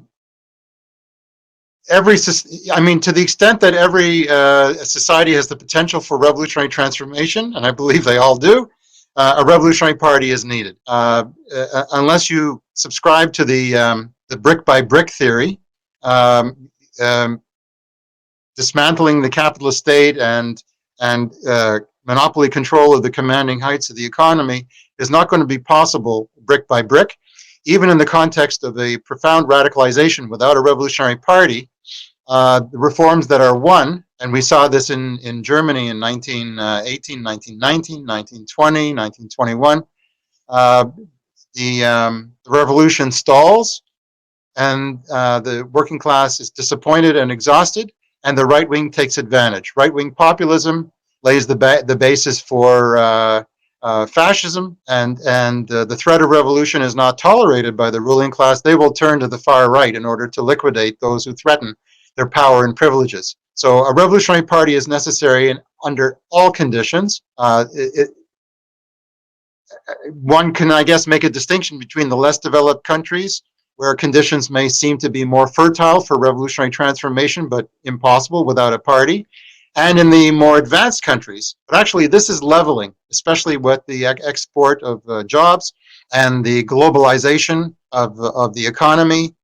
the extent that every society has the potential for revolutionary transformation, and I believe they all do, a revolutionary party is needed. Unless you subscribe to the brick by brick theory, dismantling the capitalist state and monopoly control of the commanding heights of the economy is not going to be possible brick by brick. Even in the context of a profound radicalization without a revolutionary party, the reforms that are won, and we saw this in Germany in 1918, 1919, 1920, 1921, the revolution stalls, and the working class is disappointed and exhausted, and the right wing takes advantage. Right-wing populism lays the basis for fascism, and the threat of revolution is not tolerated by the ruling class. They will turn to the far right in order to liquidate those who threaten their power and privileges. So a revolutionary party is necessary under all conditions. One can, I guess, make a distinction between the less developed countries, where conditions may seem to be more fertile for revolutionary transformation, but impossible without a party, and in the more advanced countries. But actually, this is leveling, especially with the export of jobs and the globalization of the economy.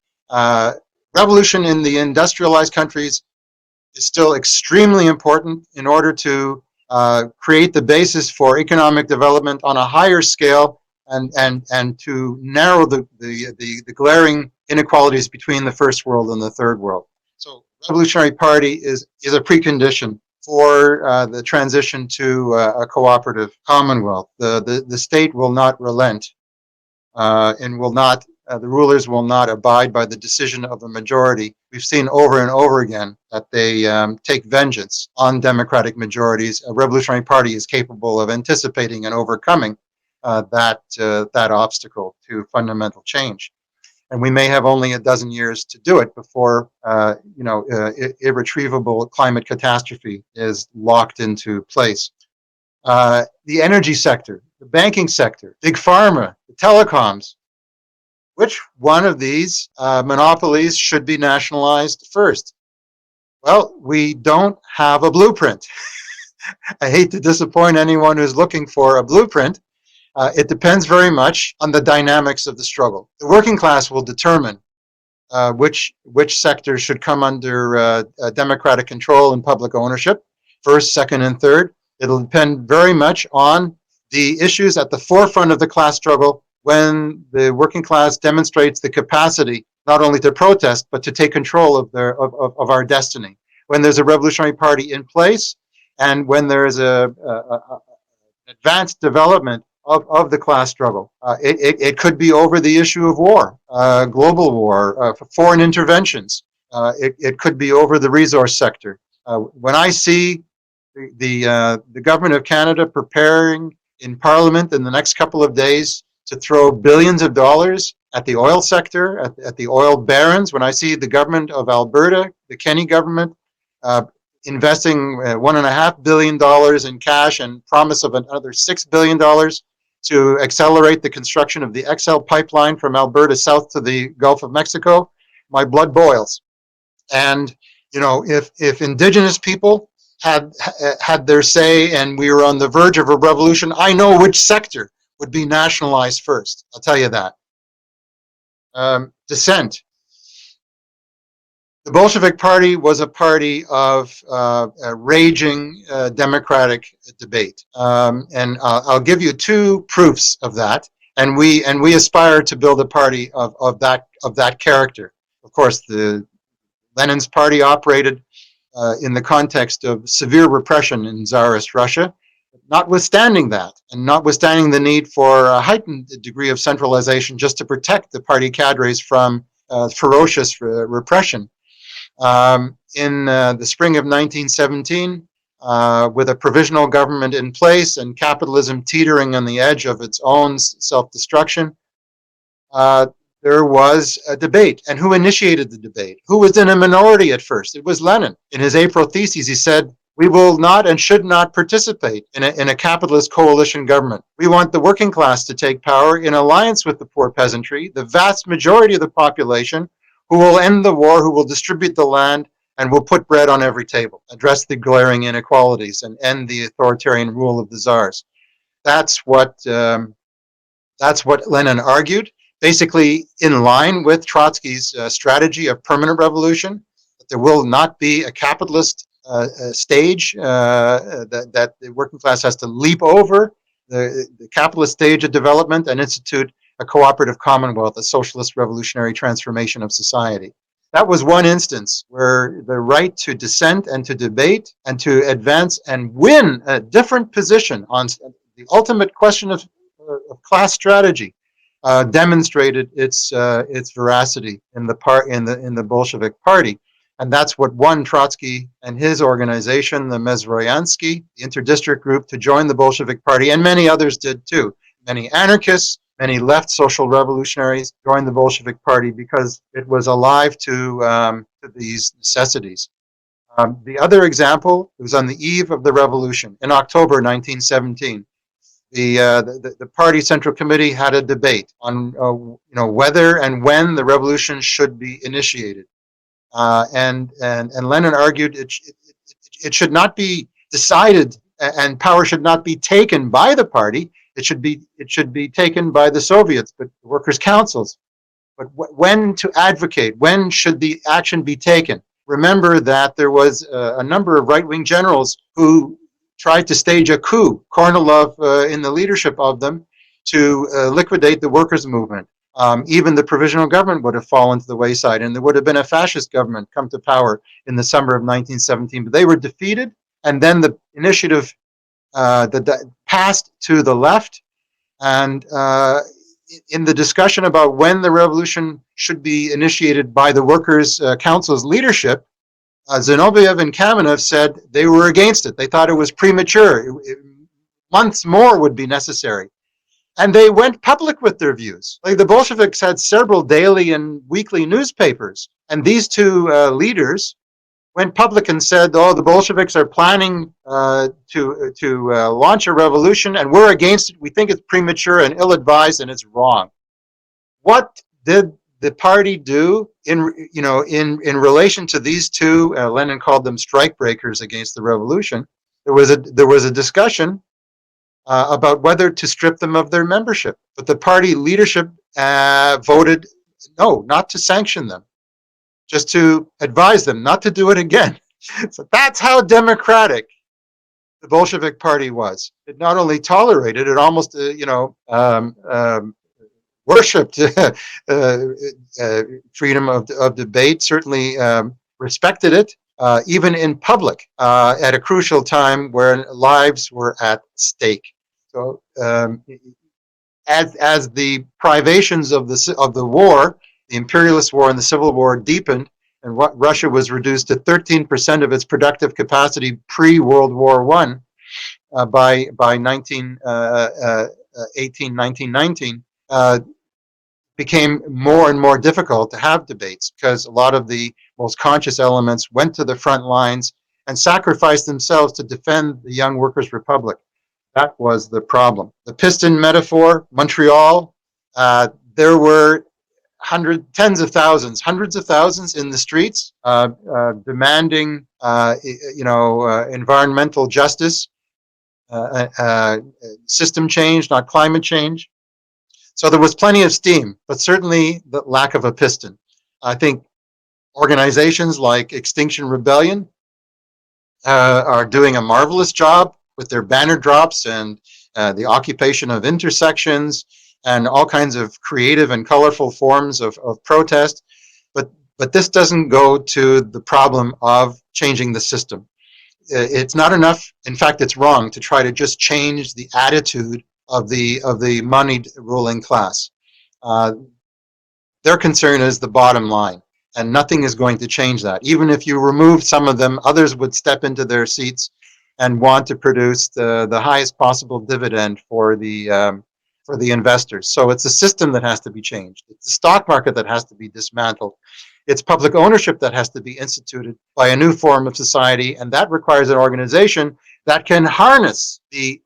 Revolution in the industrialized countries is still extremely important in order to create the basis for economic development on a higher scale, and to narrow the glaring inequalities between the first world and the third world. So revolutionary party is a precondition for the transition to a cooperative commonwealth. The state will not relent and will not, the rulers will not abide by the decision of a majority. We've seen over and over again that they take vengeance on democratic majorities. A revolutionary party is capable of anticipating and overcoming that obstacle to fundamental change. And we may have only a dozen years to do it before, irretrievable climate catastrophe is locked into place. The energy sector, the banking sector, big pharma, the telecoms. Which one of these monopolies should be nationalized first? Well, we don't have a blueprint. I hate to disappoint anyone who's looking for a blueprint. It depends very much on the dynamics of the struggle. The working class will determine which sectors should come under democratic control and public ownership, first, second, and third. It'll depend very much on the issues at the forefront of the class struggle when the working class demonstrates the capacity not only to protest, but to take control of our destiny. When there's a revolutionary party in place, and when there is an advanced development of the class struggle. It could be over the issue of war, global war, foreign interventions. It could be over the resource sector. When I see the government of Canada preparing in Parliament in the next couple of days to throw billions of dollars at the oil sector, at the oil barons, when I see the government of Alberta, the Kenney government, investing $1.5 billion in cash and promise of another $6 billion to accelerate the construction of the XL pipeline from Alberta south to the Gulf of Mexico, my blood boils. And, if Indigenous people had their say and we were on the verge of a revolution, I know which sector would be nationalized first. I'll tell you that. Dissent. The Bolshevik Party was a party of a raging democratic debate, and I'll give you two proofs of that. And we aspire to build a party of that character. Of course, the Lenin's party operated in the context of severe repression in Tsarist Russia. Notwithstanding that, and notwithstanding the need for a heightened degree of centralization just to protect the party cadres from ferocious repression. In the spring of 1917, with a provisional government in place and capitalism teetering on the edge of its own self-destruction, there was a debate. And who initiated the debate? Who was in a minority at first? It was Lenin. In his April thesis, he said, "We will not and should not participate in a capitalist coalition government. We want the working class to take power in alliance with the poor peasantry, the vast majority of the population, who will end the war, who will distribute the land, and will put bread on every table, address the glaring inequalities, and end the authoritarian rule of the czars." That's what Lenin argued, basically in line with Trotsky's strategy of permanent revolution, that there will not be a capitalist stage that the working class has to leap over the capitalist stage of development and institute a cooperative commonwealth, a socialist revolutionary transformation of society. That was one instance where the right to dissent and to debate and to advance and win a different position on the ultimate question of class strategy demonstrated its veracity in the Bolshevik Party. And that's what won Trotsky and his organization, the Mezroyansky, the interdistrict group, to join the Bolshevik Party, and many others did too. Many anarchists, many left social revolutionaries joined the Bolshevik Party because it was alive to these necessities. The other example was on the eve of the revolution in October 1917. The party central committee had a debate on whether and when the revolution should be initiated. And Lenin argued it should not be decided, and power should not be taken by the party. It should be taken by the Soviets, but the workers' councils. But when to advocate, when should the action be taken? Remember that there was a number of right-wing generals who tried to stage a coup, Kornilov in the leadership of them, to liquidate the workers' movement. Even the provisional government would have fallen to the wayside, and there would have been a fascist government come to power in the summer of 1917. But they were defeated, and then the initiative that passed to the left. And in the discussion about when the revolution should be initiated by the Workers' Council's leadership, Zinoviev and Kamenev said they were against it. They thought it was premature. Months more would be necessary. And they went public with their views. Like the Bolsheviks had several daily and weekly newspapers, and these two leaders went public and said, "Oh, the Bolsheviks are planning to launch a revolution, and we're against it. We think it's premature and ill-advised, and it's wrong." What did the party do in relation to these two? Lenin called them strike breakers against the revolution. There was a discussion about whether to strip them of their membership, but the party leadership voted no, not to sanction them, just to advise them not to do it again. So that's how democratic the Bolshevik Party was. It not only tolerated, it almost, worshipped freedom of debate, certainly respected it, even in public, at a crucial time where lives were at stake. So as the privations of the war, the imperialist war and the civil war deepened, and Russia was reduced to 13% of its productive capacity pre-World War I by 1919, became more and more difficult to have debates because a lot of the most conscious elements went to the front lines and sacrificed themselves to defend the young workers' republic. That was the problem. The piston metaphor, Montreal, there were hundreds of thousands in the streets demanding, environmental justice, system change, not climate change. So there was plenty of steam, but certainly the lack of a piston. I think organizations like Extinction Rebellion are doing a marvelous job with their banner drops and the occupation of intersections and all kinds of creative and colorful forms of protest. But this doesn't go to the problem of changing the system. It's not enough. In fact, it's wrong to try to just change the attitude of the moneyed ruling class. Their concern is the bottom line, and nothing is going to change that. Even if you remove some of them, others would step into their seats and want to produce the highest possible dividend for the investors. So it's a system that has to be changed. It's the stock market that has to be dismantled. It's public ownership that has to be instituted by a new form of society, and that requires an organization that can harness the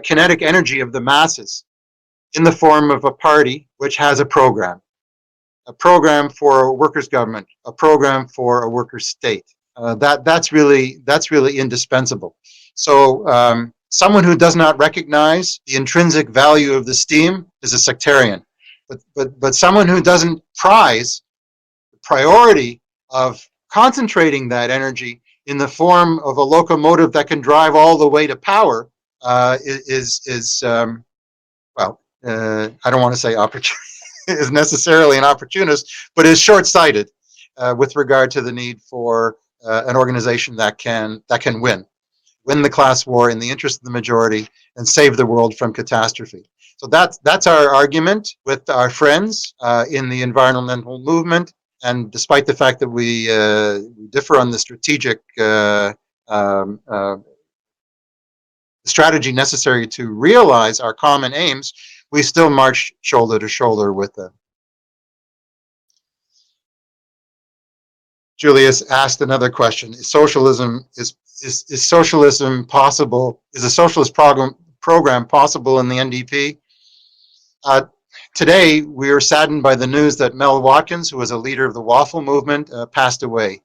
kinetic energy of the masses in the form of a party which has a program for a workers' government, a program for a workers' state. That's really indispensable. So someone who does not recognize the intrinsic value of the steam is a sectarian, but someone who doesn't prize the priority of concentrating that energy in the form of a locomotive that can drive all the way to power is I don't want to say is necessarily an opportunist, but is short-sighted with regard to the need for an organization that can win the class war in the interest of the majority and save the world from catastrophe. So that's our argument with our friends in the environmental movement. And despite the fact that we differ on the strategic strategy necessary to realize our common aims, we still march shoulder to shoulder with them. Julius asked another question: is socialism possible? Is a socialist program possible in the NDP? Today, we are saddened by the news that Mel Watkins, who was a leader of the Waffle movement, passed away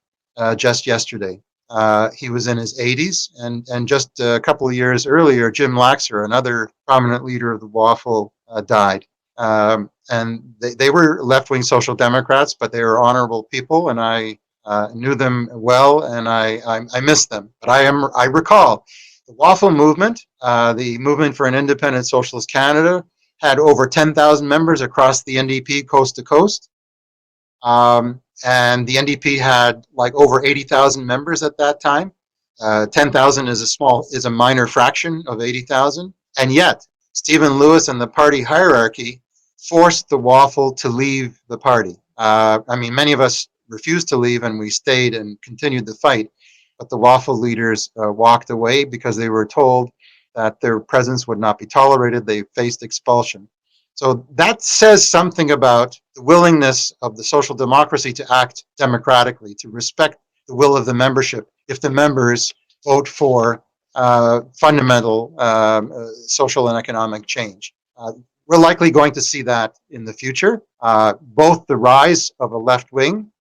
just yesterday. He was in his 80s, and just a couple of years earlier, Jim Laxer, another prominent leader of the Waffle, died. And they were left-wing social democrats, but they were honorable people, and I knew them well, and I miss them. But I recall the Waffle movement, the movement for an independent socialist Canada, had over 10,000 members across the NDP coast to coast. And the NDP had like over 80,000 members at that time. 10,000 is a minor fraction of 80,000. And yet, Stephen Lewis and the party hierarchy forced the Waffle to leave the party. Many of us refused to leave, and we stayed and continued the fight. But the Waffle leaders walked away because they were told that their presence would not be tolerated. They faced expulsion. So that says something about the willingness of the social democracy to act democratically, to respect the will of the membership if the members vote for fundamental social and economic change. We're likely going to see that in the future. Both the rise of a left wing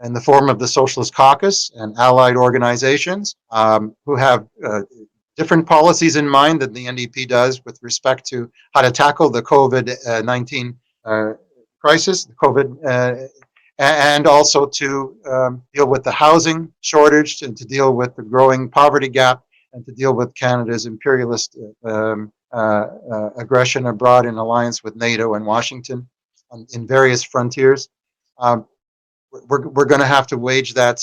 in the form of the Socialist Caucus and allied organizations who have different policies in mind than the NDP does with respect to how to tackle the COVID-19 crisis, and also to deal with the housing shortage, and to deal with the growing poverty gap, and to deal with Canada's imperialist aggression abroad in alliance with NATO and Washington in various frontiers. We're going to have to wage that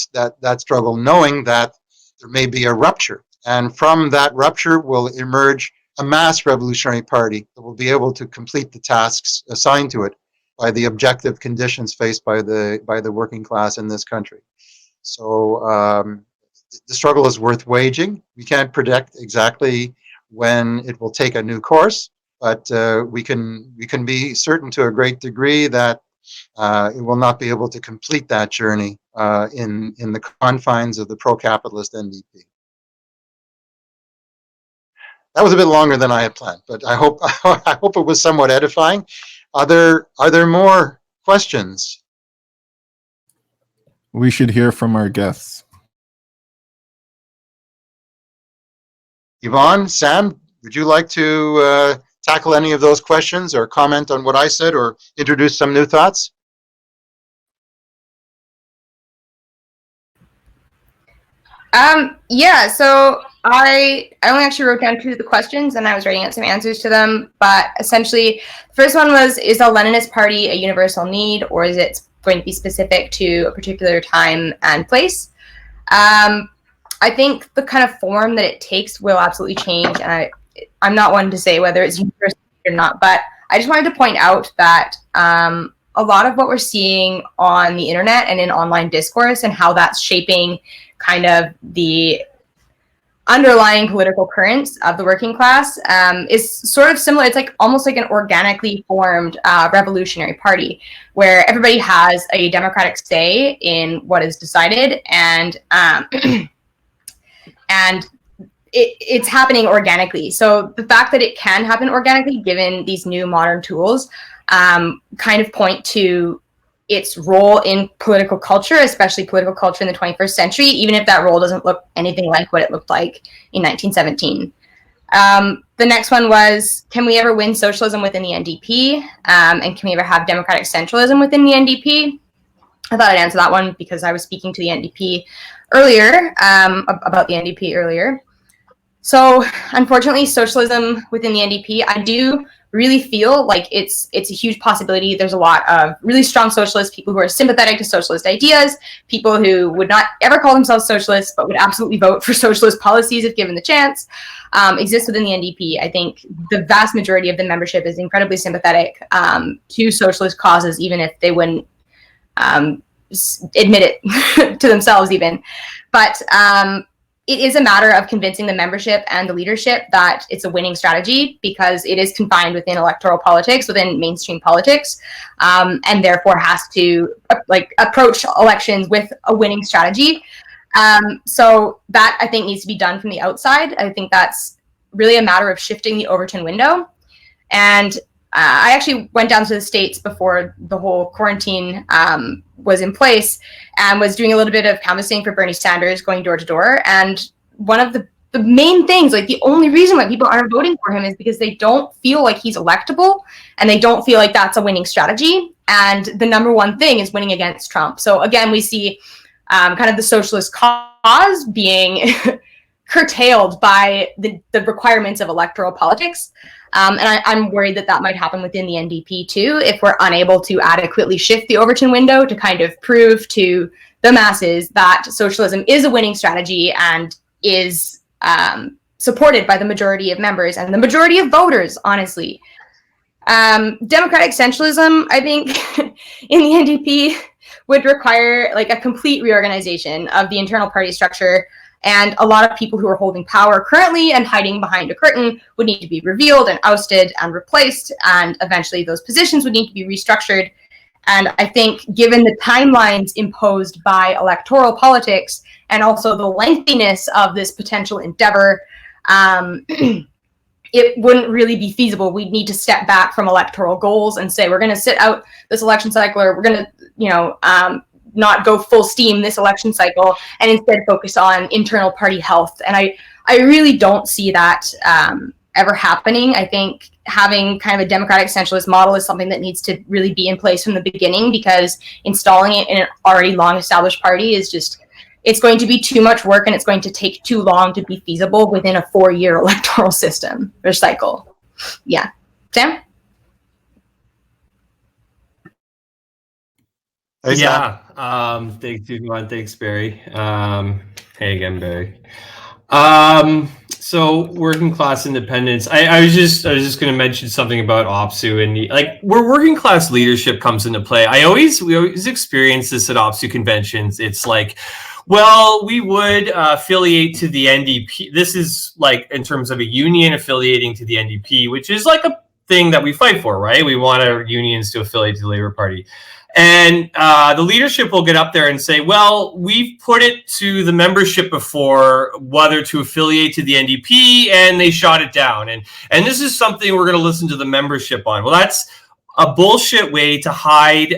struggle, knowing that there may be a rupture. And from that rupture will emerge a mass revolutionary party that will be able to complete the tasks assigned to it by the objective conditions faced by the working class in this country. So the struggle is worth waging. We can't predict exactly when it will take a new course, but we can be certain to a great degree that it will not be able to complete that journey in the confines of the pro-capitalist NDP. That was a bit longer than I had planned, but I hope it was somewhat edifying. Are there more questions? We should hear from our guests. Yvonne, Sam, would you like to tackle any of those questions or comment on what I said or introduce some new thoughts? Yeah, so I only actually wrote down 2 of the questions, and I was writing out some answers to them. But essentially, the first one was, is the Leninist Party a universal need, or is it going to be specific to a particular time and place? I think the kind of form that it takes will absolutely change, and I'm not one to say whether it's universal or not, but I just wanted to point out that a lot of what we're seeing on the internet and in online discourse and how that's shaping kind of the underlying political currents of the working class is sort of similar. It's like almost like an organically formed revolutionary party where everybody has a democratic say in what is decided, and and it's happening organically. So the fact that it can happen organically, given these new modern tools, kind of point to its role in political culture, especially political culture in the 21st century, even if that role doesn't look anything like what it looked like in 1917. The next one was, can we ever win socialism within the NDP? And can we ever have democratic centralism within the NDP? I thought I'd answer that one because I was speaking to the NDP earlier, about the NDP earlier. So unfortunately, socialism within the NDP, I do really feel like it's a huge possibility. There's a lot of really strong socialists, people who are sympathetic to socialist ideas, people who would not ever call themselves socialists, but would absolutely vote for socialist policies if given the chance, exists within the NDP. I think the vast majority of the membership is incredibly sympathetic to socialist causes, even if they wouldn't admit it to themselves even. But it is a matter of convincing the membership and the leadership that it's a winning strategy, because it is confined within electoral politics, within mainstream politics, and therefore has to approach elections with a winning strategy. So that, I think, needs to be done from the outside. I think that's really a matter of shifting the Overton window. And I actually went down to the States before the whole quarantine was in place, and was doing a little bit of canvassing for Bernie Sanders, going door to door. And one of the main things, like the only reason why people aren't voting for him is because they don't feel like he's electable, and they don't feel like that's a winning strategy. And the number one thing is winning against Trump. So again, we see kind of the socialist cause being curtailed by the requirements of electoral politics. And I'm worried that might happen within the NDP too, if we're unable to adequately shift the Overton window to kind of prove to the masses that socialism is a winning strategy and is supported by the majority of members and the majority of voters, honestly. Democratic centralism, I think, in the NDP would require like a complete reorganization of the internal party structure And a lot of people who are holding power currently and hiding behind a curtain would need to be revealed and ousted and replaced, and eventually those positions would need to be restructured. And I think given the timelines imposed by electoral politics and also the lengthiness of this potential endeavor, it wouldn't really be feasible. We'd need to step back from electoral goals and say, we're going to sit out this election cycle, or we're going to, not go full steam this election cycle, and instead focus on internal party health. And I really don't see that ever happening. I think having kind of a democratic centralist model is something that needs to really be in place from the beginning, because installing it in an already long established party is just, it's going to be too much work, and it's going to take too long to be feasible within a 4-year electoral system or cycle. Yeah. Sam? Hey, yeah. Thanks, Yvonne. Thanks, Barry. Hey again, Barry. So working class independence. I was just going to mention something about OPSEU and where working class leadership comes into play. We always experience this at OPSEU conventions. It's like, well, we would affiliate to the NDP. This is like in terms of a union affiliating to the NDP, which is like a thing that we fight for, right? We want our unions to affiliate to the Labour Party. And the leadership will get up there and say, well, we've put it to the membership before whether to affiliate to the NDP, and they shot it down. And this is something we're going to listen to the membership on. Well, that's a bullshit way to hide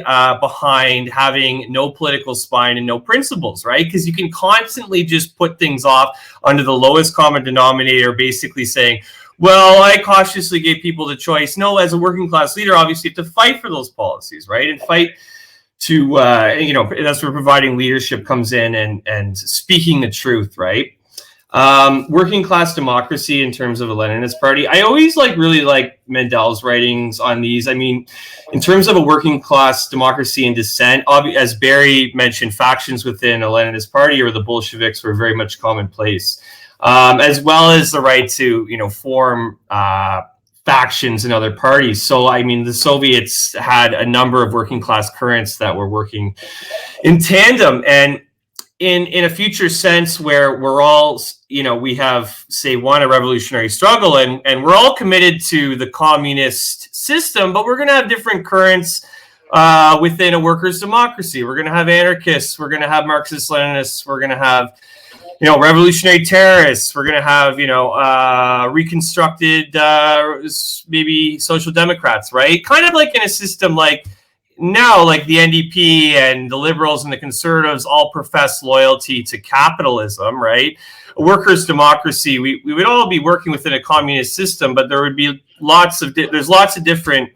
behind having no political spine and no principles, right? Because you can constantly just put things off under the lowest common denominator, basically saying, well, I cautiously gave people the choice. No, as a working class leader, obviously you have to fight for those policies, right? And fight to, that's where providing leadership comes in and speaking the truth, right? Working class democracy in terms of a Leninist party. I always really like Mendel's writings on these. I mean, in terms of a working class democracy and dissent, as Barry mentioned, factions within a Leninist party or the Bolsheviks were very much commonplace. As well as the right to, form factions in other parties. So, I mean, the Soviets had a number of working class currents that were working in tandem. And in a future sense where we're all, we have, say, won a revolutionary struggle and we're all committed to the communist system, but we're going to have different currents within a workers' democracy. We're going to have anarchists. We're going to have Marxist-Leninists. We're going to have revolutionary terrorists. We're going to have, reconstructed, maybe social democrats, right? Kind of like in a system like now, like the NDP and the liberals and the conservatives all profess loyalty to capitalism, right? A workers' democracy, we would all be working within a communist system, but there would be lots of different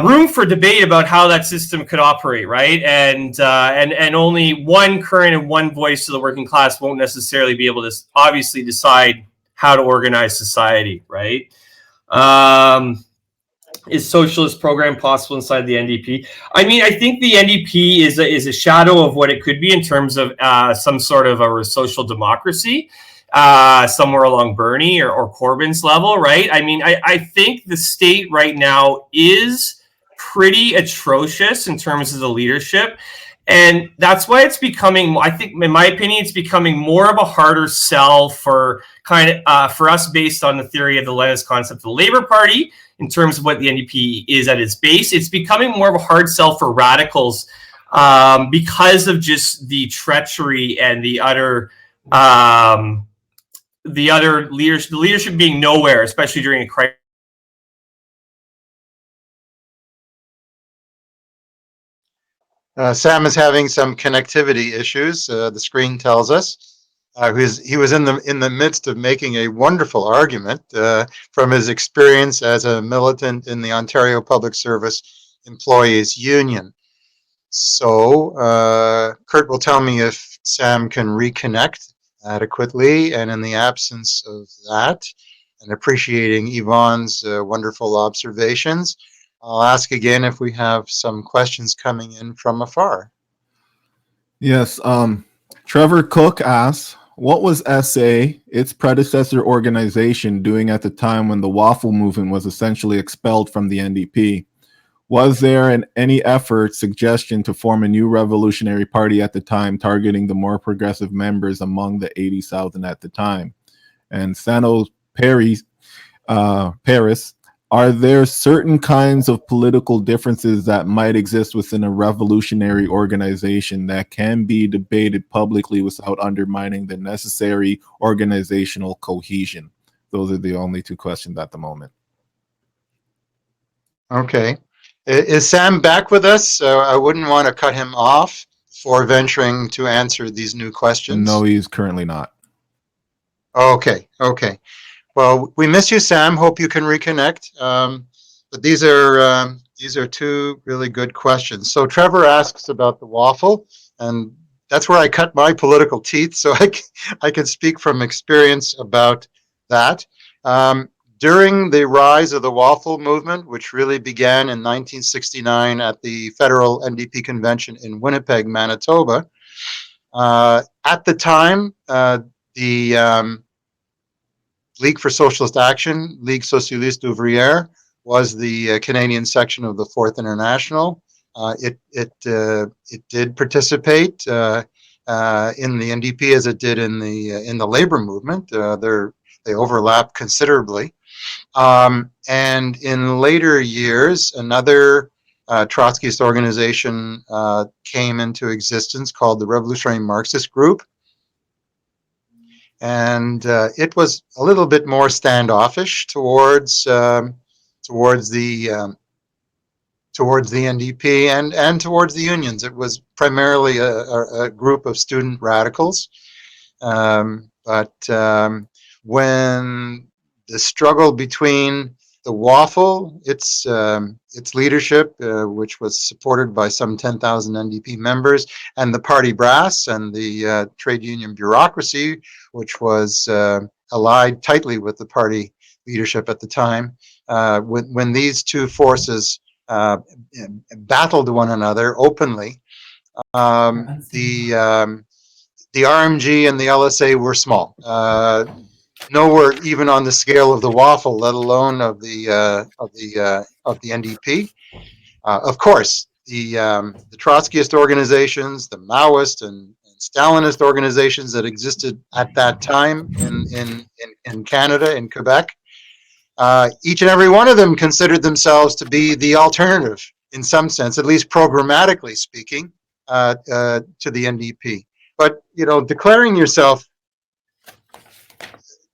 room for debate about how that system could operate, right? And only one current and one voice to the working class won't necessarily be able to obviously decide how to organize society, right? Is socialist program possible inside the NDP? I mean, I think the NDP is a shadow of what it could be in terms of some sort of a social democracy. Somewhere along Bernie or Corbyn's level, right? I mean, I think the state right now is pretty atrocious in terms of the leadership. And that's why it's becoming, I think, in my opinion, it's becoming more of a harder sell for for us based on the theory of the Leninist concept of the Labour Party in terms of what the NDP is at its base. It's becoming more of a hard sell for radicals because of just the treachery and the utter leadership being nowhere, especially during a crisis. Sam is having some connectivity issues. The screen tells us he was in the midst of making a wonderful argument from his experience as a militant in the Ontario Public Service Employees Union. So Kurt will tell me if Sam can reconnect adequately, and in the absence of that, and appreciating Yvonne's wonderful observations, I'll ask again if we have some questions coming in from afar. Yes, Trevor Cook asks, what was SA, its predecessor organization, doing at the time when the Waffle movement was essentially expelled from the NDP? Was there any effort, suggestion to form a new revolutionary party at the time, targeting the more progressive members among the 80,000 at the time? And Santos Paris, are there certain kinds of political differences that might exist within a revolutionary organization that can be debated publicly without undermining the necessary organizational cohesion? Those are the only two questions at the moment. Okay. Is Sam back with us? I wouldn't want to cut him off for venturing to answer these new questions. No, he's currently not. Okay. Well, we miss you, Sam. Hope you can reconnect. But these are two really good questions. So Trevor asks about the waffle, and that's where I cut my political teeth, so I can speak from experience about that. During the rise of the waffle movement, which really began in 1969 at the Federal NDP Convention in Winnipeg, Manitoba, at the time, the League for Socialist Action, Ligue Socialiste Ouvrière, was the Canadian section of the Fourth International. It did participate in the NDP as it did in the labor movement. They overlap considerably. And in later years, another Trotskyist organization came into existence called the Revolutionary Marxist Group. And it was a little bit more standoffish towards the NDP and towards the unions. It was primarily a group of student radicals. But when the struggle between the Waffle, its leadership, which was supported by some 10,000 NDP members, and the party brass and the trade union bureaucracy, which was allied tightly with the party leadership at the time, when these two forces battled one another openly, the RMG and the LSA were small. Nowhere even on the scale of the Waffle, let alone of the NDP. Of course, the Trotskyist organizations, the Maoist and Stalinist organizations that existed at that time in Canada, in Quebec, each and every one of them considered themselves to be the alternative, in some sense, at least programmatically speaking, to the NDP. But declaring yourself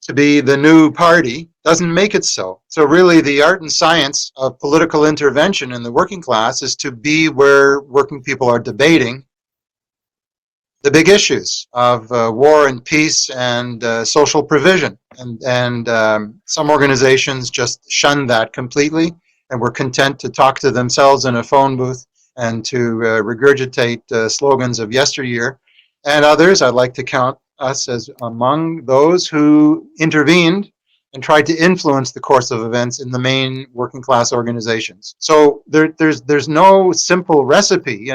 to be the new party doesn't make it so. So really the art and science of political intervention in the working class is to be where working people are debating the big issues of war and peace and social provision. And some organizations just shunned that completely and were content to talk to themselves in a phone booth and to regurgitate slogans of yesteryear. And others, I'd like to count us as among those who intervened and tried to influence the course of events in the main working class organizations. So there's no simple recipe,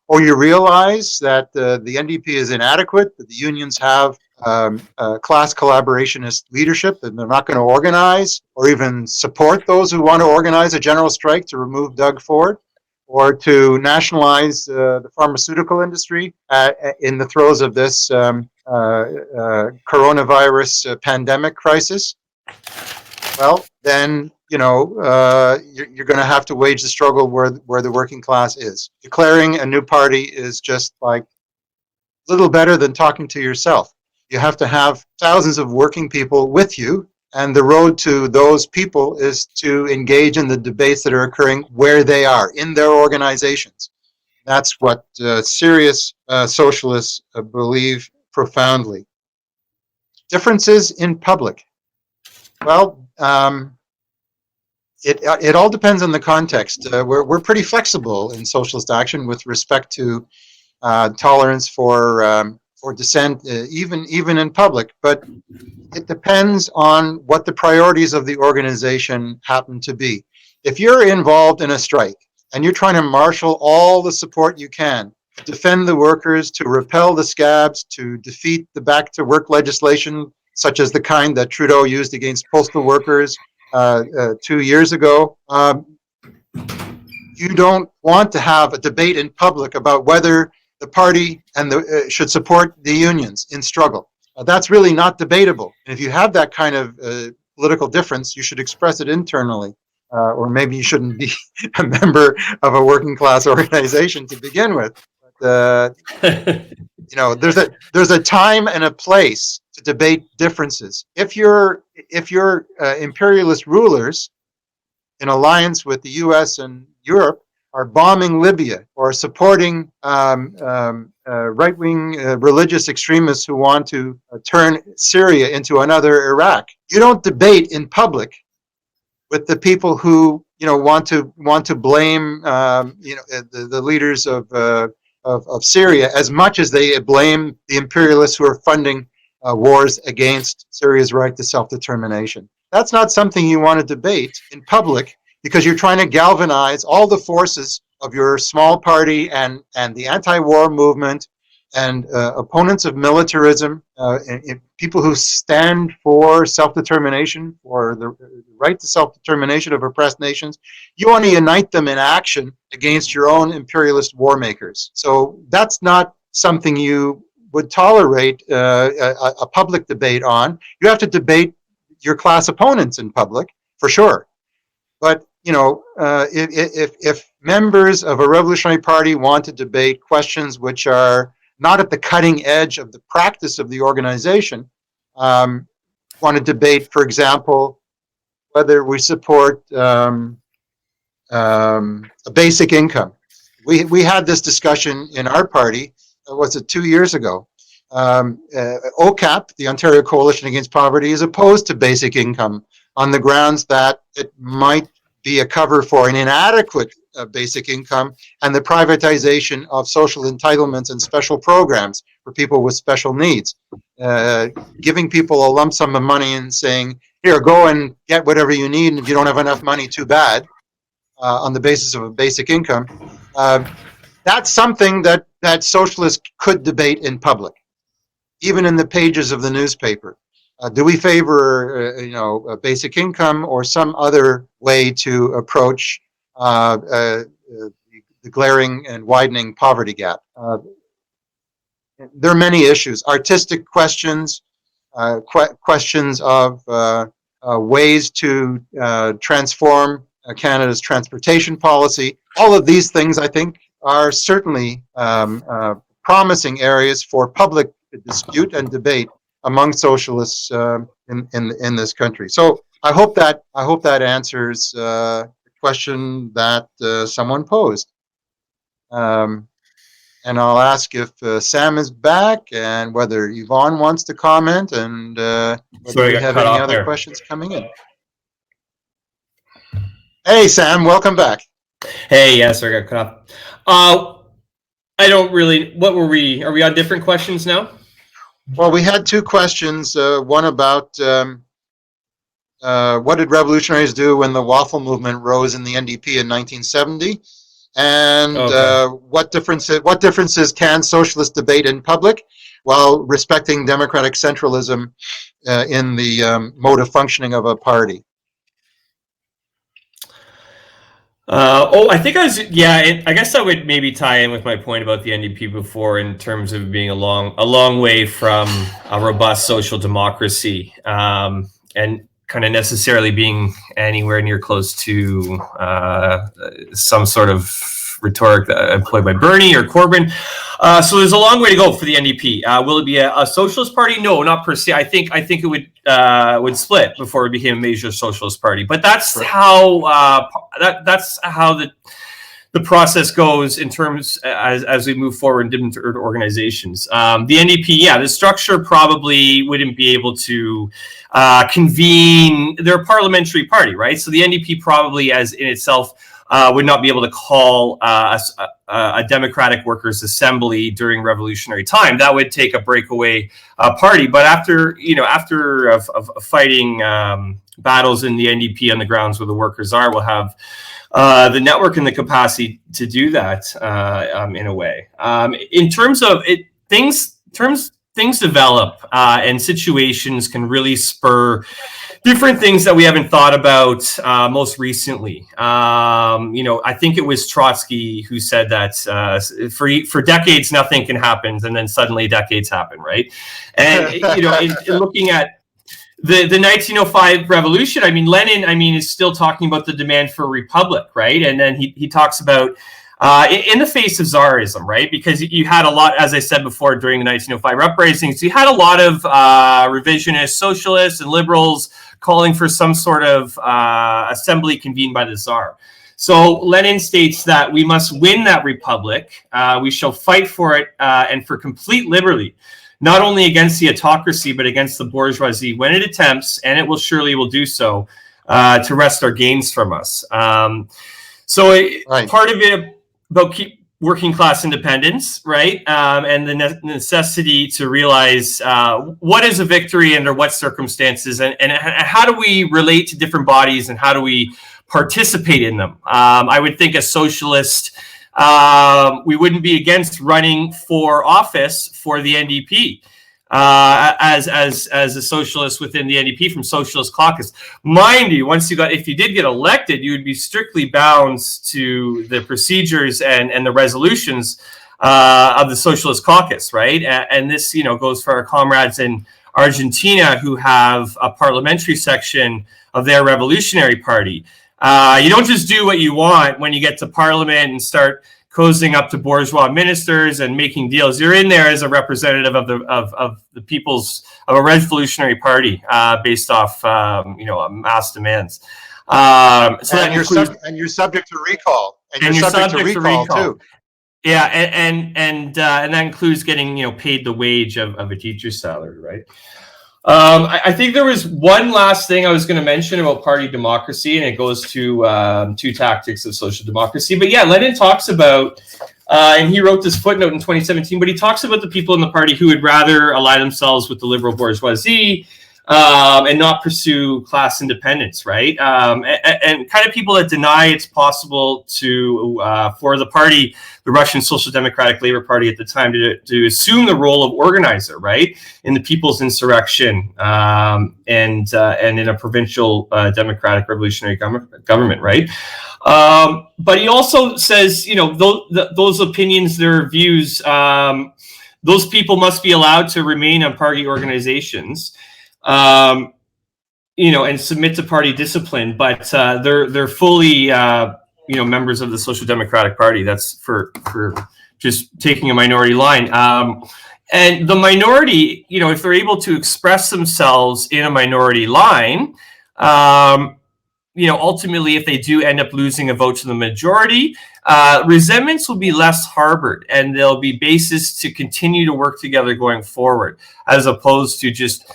or you realize that the NDP is inadequate, that the unions have class collaborationist leadership, and they're not going to organize or even support those who want to organize a general strike to remove Doug Ford, or to nationalize the pharmaceutical industry in the throes of this coronavirus pandemic crisis. Well, then, you're going to have to wage the struggle where the working class is. Declaring a new party is just like a little better than talking to yourself. You have to have thousands of working people with you, and the road to those people is to engage in the debates that are occurring where they are, in their organizations. That's what serious socialists believe profoundly. Differences in public. Well, it all depends on the context. We're pretty flexible in Socialist Action with respect to tolerance for dissent, even in public, but it depends on what the priorities of the organization happen to be. If you're involved in a strike and you're trying to marshal all the support you can to defend the workers, to repel the scabs, to defeat the back-to-work legislation, such as the kind that Trudeau used against postal workers 2 years ago, you don't want to have a debate in public about whether the party and should support the unions in struggle. That's really not debatable. And if you have that kind of political difference, you should express it internally. Or maybe you shouldn't be a member of a working class organization to begin with. But, you know, there's a time and a place to debate differences. If you're imperialist rulers in alliance with the U.S. and Europe are bombing Libya or supporting right-wing religious extremists who want to turn Syria into another Iraq, you don't debate in public with the people who, you know, want to blame the leaders of Syria as much as they blame the imperialists who are funding wars against Syria's right to self-determination. That's not something you want to debate in public, because you're trying to galvanize all the forces of your small party and the anti-war movement and opponents of militarism, and people who stand for self-determination, or the right to self-determination of oppressed nations. You want to unite them in action against your own imperialist war makers. So that's not something you would tolerate a public debate on. You have to debate your class opponents in public, for sure. But, you know, if members of a revolutionary party want to debate questions which are not at the cutting edge of the practice of the organization, want to debate, for example, whether we support a basic income. We had this discussion in our party, was it 2 years ago? OCAP, the Ontario Coalition Against Poverty, is opposed to basic income on the grounds that it might be a cover for an inadequate basic income and the privatization of social entitlements and special programs for people with special needs. Giving people a lump sum of money and saying, here, go and get whatever you need, and if you don't have enough money, too bad, on the basis of a basic income. That's something that socialists could debate in public, even in the pages of the newspaper. Do we favor, a basic income or some other way to approach the glaring and widening poverty gap? There are many issues: artistic questions, questions of ways to transform Canada's transportation policy. All of these things, I think, are certainly promising areas for public dispute and debate among socialists in this country. So I hope that answers the question that someone posed. And I'll ask if Sam is back and whether Yvonne wants to comment, and whether we have any other questions coming in. Hey, Sam, welcome back. Hey, yes, I got cut off. I don't really, what were we, are we on different questions now? Well, we had two questions, one about what did revolutionaries do when the waffle movement rose in the NDP in 1970? And what differences can socialists debate in public while respecting democratic centralism in the mode of functioning of a party? I think I guess I would maybe tie in with my point about the NDP before, in terms of being a long way from a robust social democracy, and kind of necessarily being anywhere near close to some sort of rhetoric employed by Bernie or Corbyn. So there's a long way to go for the NDP. Will it be a socialist party? No, not per se. I think it would split before it became a major socialist party. But that's how that's how the process goes in terms as we move forward in different organizations. The NDP, the structure probably wouldn't be able to convene. They're a parliamentary party, right? So the NDP probably, as in itself, would not be able to call a democratic workers' assembly during revolutionary time. That would take a breakaway party. But after fighting battles in the NDP on the grounds where the workers are, we'll have the network and the capacity to do that in a way. In terms of it, things develop and situations can really spur different things that we haven't thought about most recently. I think it was Trotsky who said that for decades nothing can happen, and then suddenly decades happen, right? And in looking at the 1905 revolution, Lenin, is still talking about the demand for a republic, right? And then he talks about in the face of Tsarism, right? Because you had a lot, as I said before, during the 1905 uprisings, you had a lot of revisionist socialists and liberals calling for some sort of assembly convened by the Tsar. So Lenin states that we must win that republic. We shall fight for it and for complete liberty, not only against the autocracy, but against the bourgeoisie when it attempts, and it will surely will do so, to wrest our gains from us. Part of it about keep working class independence, right? And the necessity to realize what is a victory under what circumstances, and how do we relate to different bodies, and how do we participate in them? I would think as socialist, we wouldn't be against running for office for the NDP. As a socialist within the NDP from Socialist Caucus. Mind you, if you did get elected, you would be strictly bound to the procedures and the resolutions of the Socialist Caucus, right? And this, goes for our comrades in Argentina who have a parliamentary section of their revolutionary party. You don't just do what you want when you get to parliament and start cozying up to bourgeois ministers and making deals. You're in there as a representative of the people's of a revolutionary party based off mass demands. And you're subject to recall. And you're subject to recall too. Yeah, and that includes getting paid the wage of a teacher's salary, right? I think there was one last thing I was going to mention about party democracy, and it goes to two tactics of social democracy. But yeah, Lenin talks about, and he wrote this footnote in 2017, but he talks about the people in the party who would rather ally themselves with the liberal bourgeoisie and not pursue class independence, right? And kind of people that deny it's possible for the party, the Russian Social Democratic Labor Party at the time, to assume the role of organizer, right, in the people's insurrection and in a provincial democratic revolutionary government, right? But he also says, those opinions, their views, those people must be allowed to remain on party organizations. And submit to party discipline, but they're fully, members of the Social Democratic Party. That's for just taking a minority line. And the minority, if they're able to express themselves in a minority line, ultimately, if they do end up losing a vote to the majority, resentments will be less harbored, and there'll be basis to continue to work together going forward, as opposed to just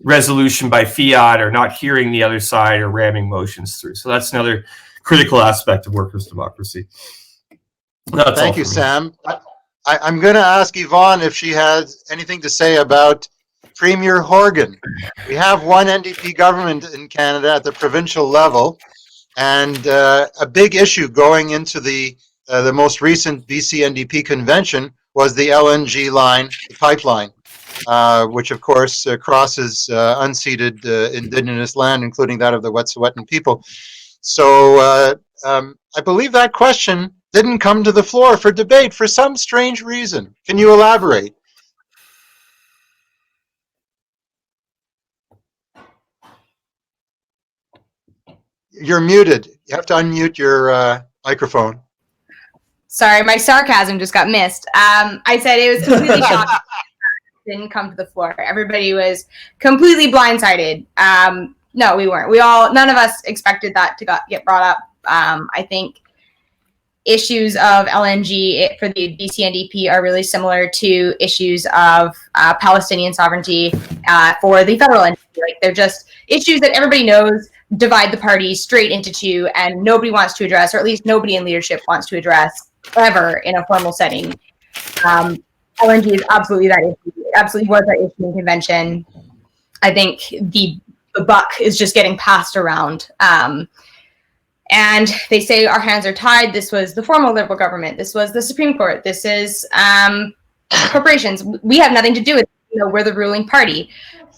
resolution by fiat or not hearing the other side or ramming motions through. So that's another critical aspect of workers' democracy. Thank you, Sam. I'm going to ask Yvonne if she has anything to say about Premier Horgan. We have one NDP government in Canada at the provincial level, and a big issue going into the most recent BC NDP convention was the LNG line, the pipeline. Which of course crosses unceded indigenous land, including that of the Wet'suwet'en people. So I believe that question didn't come to the floor for debate for some strange reason. Can you elaborate? You're muted. You have to unmute your microphone. Sorry, my sarcasm just got missed. I said it was completely shocking. Didn't come to the floor. Everybody was completely blindsided. No, we weren't. None of us expected that to get brought up. I think issues of LNG for the BC NDP are really similar to issues of Palestinian sovereignty for the federal NDP. Like, they're just issues that everybody knows divide the party straight into two, and nobody wants to address, or at least nobody in leadership wants to address ever in a formal setting. LNG is absolutely that issue. It absolutely was that issue in convention. I think the buck is just getting passed around. And they say our hands are tied. This was the formal Liberal government. This was the Supreme Court. This is corporations. We have nothing to do with it. We're the ruling party.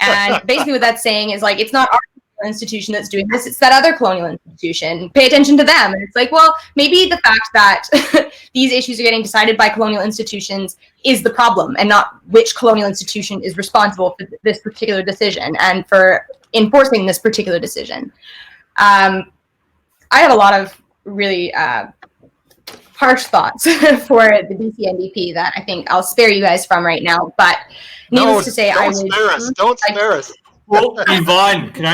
And basically what that's saying is, like, it's not our institution that's doing this. It's that other colonial institution. Pay attention to them. And it's like, well, maybe the fact that these issues are getting decided by colonial institutions is the problem, and not which colonial institution is responsible for this particular decision and for enforcing this particular decision. I have a lot of really harsh thoughts for the BC NDP that I think I'll spare you guys from right now. But needless to say, don't spare us. Well, Yvonne, can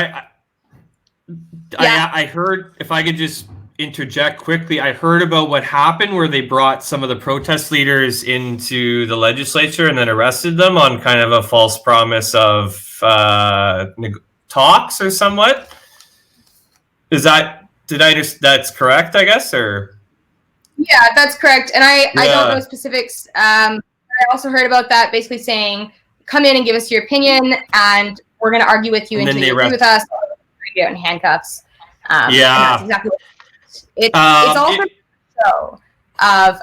I heard, if I could just interject quickly, I heard about what happened where they brought some of the protest leaders into the legislature and then arrested them on kind of a false promise of talks or somewhat. That's correct, I guess, or? Yeah, that's correct. And I don't know specifics. I also heard about that, basically saying, come in and give us your opinion, and we're going to argue with you until you agree with us. Get in handcuffs. That's exactly what it's also a show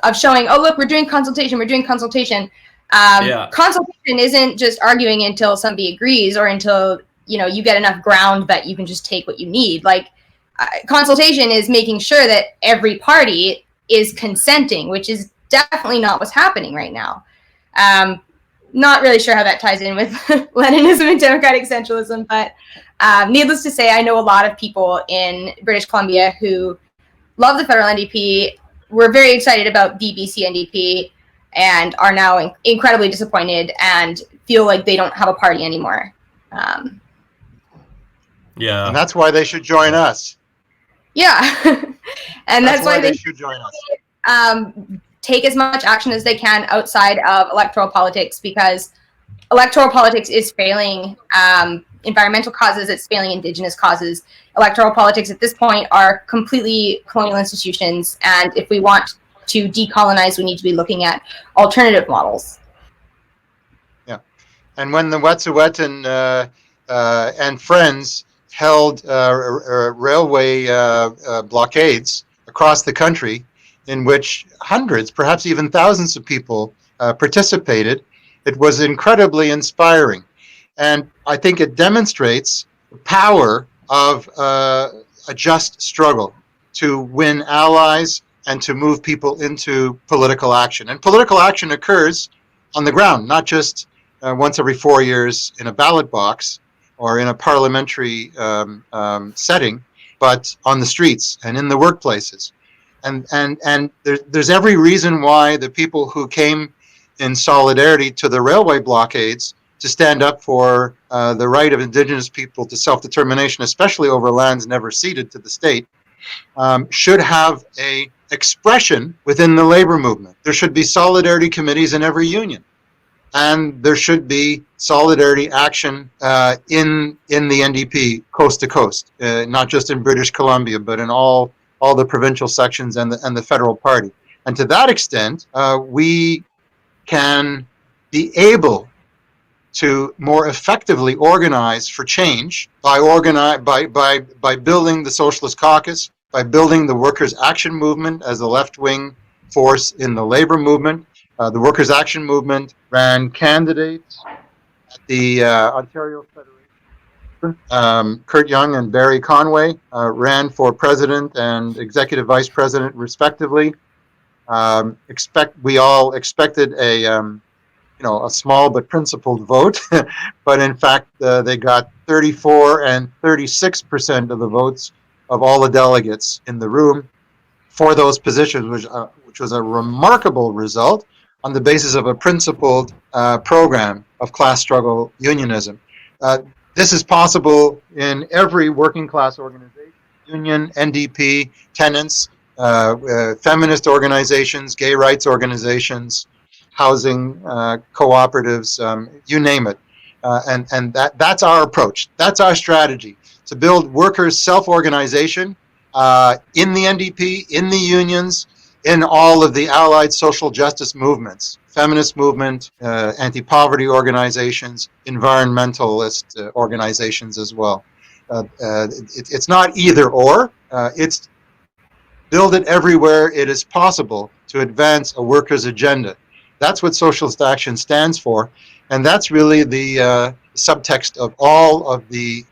of showing, oh, look, we're doing consultation. Consultation isn't just arguing until somebody agrees or until, you get enough ground that you can just take what you need. Like, consultation is making sure that every party is consenting, which is definitely not what's happening right now. Not really sure how that ties in with Leninism and democratic centralism, but needless to say, I know a lot of people in British Columbia who love the federal NDP, were very excited about the BC NDP, and are now incredibly disappointed and feel like they don't have a party anymore. And that's why they should join us. Yeah, and that's why they should join us. Take as much action as they can outside of electoral politics, because electoral politics is failing environmental causes, it's failing Indigenous causes. Electoral politics at this point are completely colonial institutions, and if we want to decolonize, we need to be looking at alternative models. Yeah, and when the Wet'suwet'en and friends held railway blockades across the country, in which hundreds, perhaps even thousands of people participated, it was incredibly inspiring. And I think it demonstrates the power of a just struggle to win allies and to move people into political action. And political action occurs on the ground, not just once every 4 years in a ballot box or in a parliamentary setting, but on the streets and in the workplaces. And there's every reason why the people who came in solidarity to the railway blockades to stand up for the right of Indigenous people to self-determination, especially over lands never ceded to the state, should have a expression within the labor movement. There should be solidarity committees in every union, and there should be solidarity action in the NDP coast to coast, not just in British Columbia, but in all the provincial sections and the federal party. And to that extent, we can be able to more effectively organize for change by building the Socialist Caucus, by building the Workers' Action Movement as a left-wing force in the labor movement. The Workers' Action Movement ran candidates at the Ontario Federation. Kurt Young and Barry Conway ran for president and executive vice president, respectively. We all expected a small but principled vote, but in fact they got 34 and 36% of the votes of all the delegates in the room for those positions, which was a remarkable result on the basis of a principled program of class struggle unionism. This is possible in every working class organization, union, NDP, tenants, feminist organizations, gay rights organizations, housing cooperatives, you name it. And that's our approach. That's our strategy, to build workers' self-organization in the NDP, in the unions, in all of the allied social justice movements, feminist movement, anti-poverty organizations, environmentalist organizations as well. It's not either or, it's build it everywhere it is possible to advance a workers' agenda. That's what Socialist Action stands for, and that's really the subtext of all of the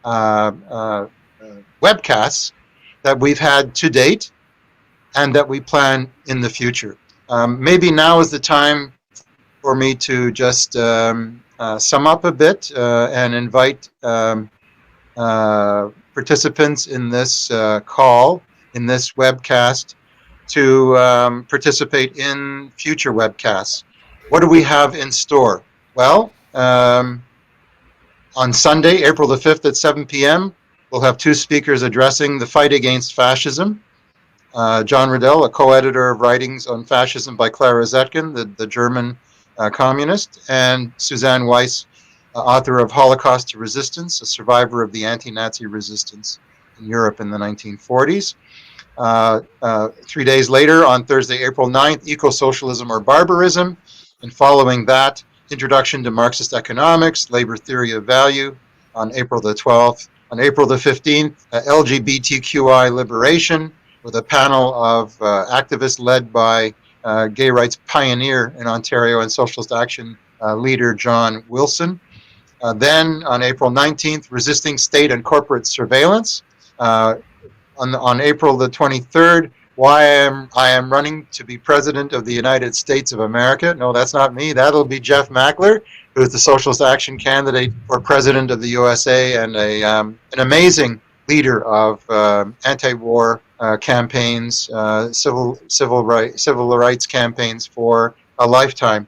webcasts that we've had to date and that we plan in the future. Maybe now is the time for me to just sum up a bit and invite participants in this call, in this webcast, to participate in future webcasts. What do we have in store? Well, on Sunday, April the 5th at 7 p.m., we'll have two speakers addressing the fight against fascism. John Riddell, a co-editor of writings on fascism by Clara Zetkin, the German communist, and Suzanne Weiss, author of Holocaust to Resistance, a survivor of the anti-Nazi resistance in Europe in the 1940s. 3 days later, on Thursday, April 9th, Eco-Socialism or Barbarism, and following that, Introduction to Marxist Economics, Labor Theory of Value on April the 12th. On April the 15th, LGBTQI Liberation, with a panel of activists led by gay rights pioneer in Ontario and Socialist Action leader John Wilson. Then on April 19th, Resisting State and Corporate Surveillance. On April the 23rd, why I am running to be President of the United States of America. No, that's not me. That'll be Jeff Mackler, who is the Socialist Action candidate for President of the USA and an amazing leader of anti-war campaigns, civil rights campaigns for a lifetime,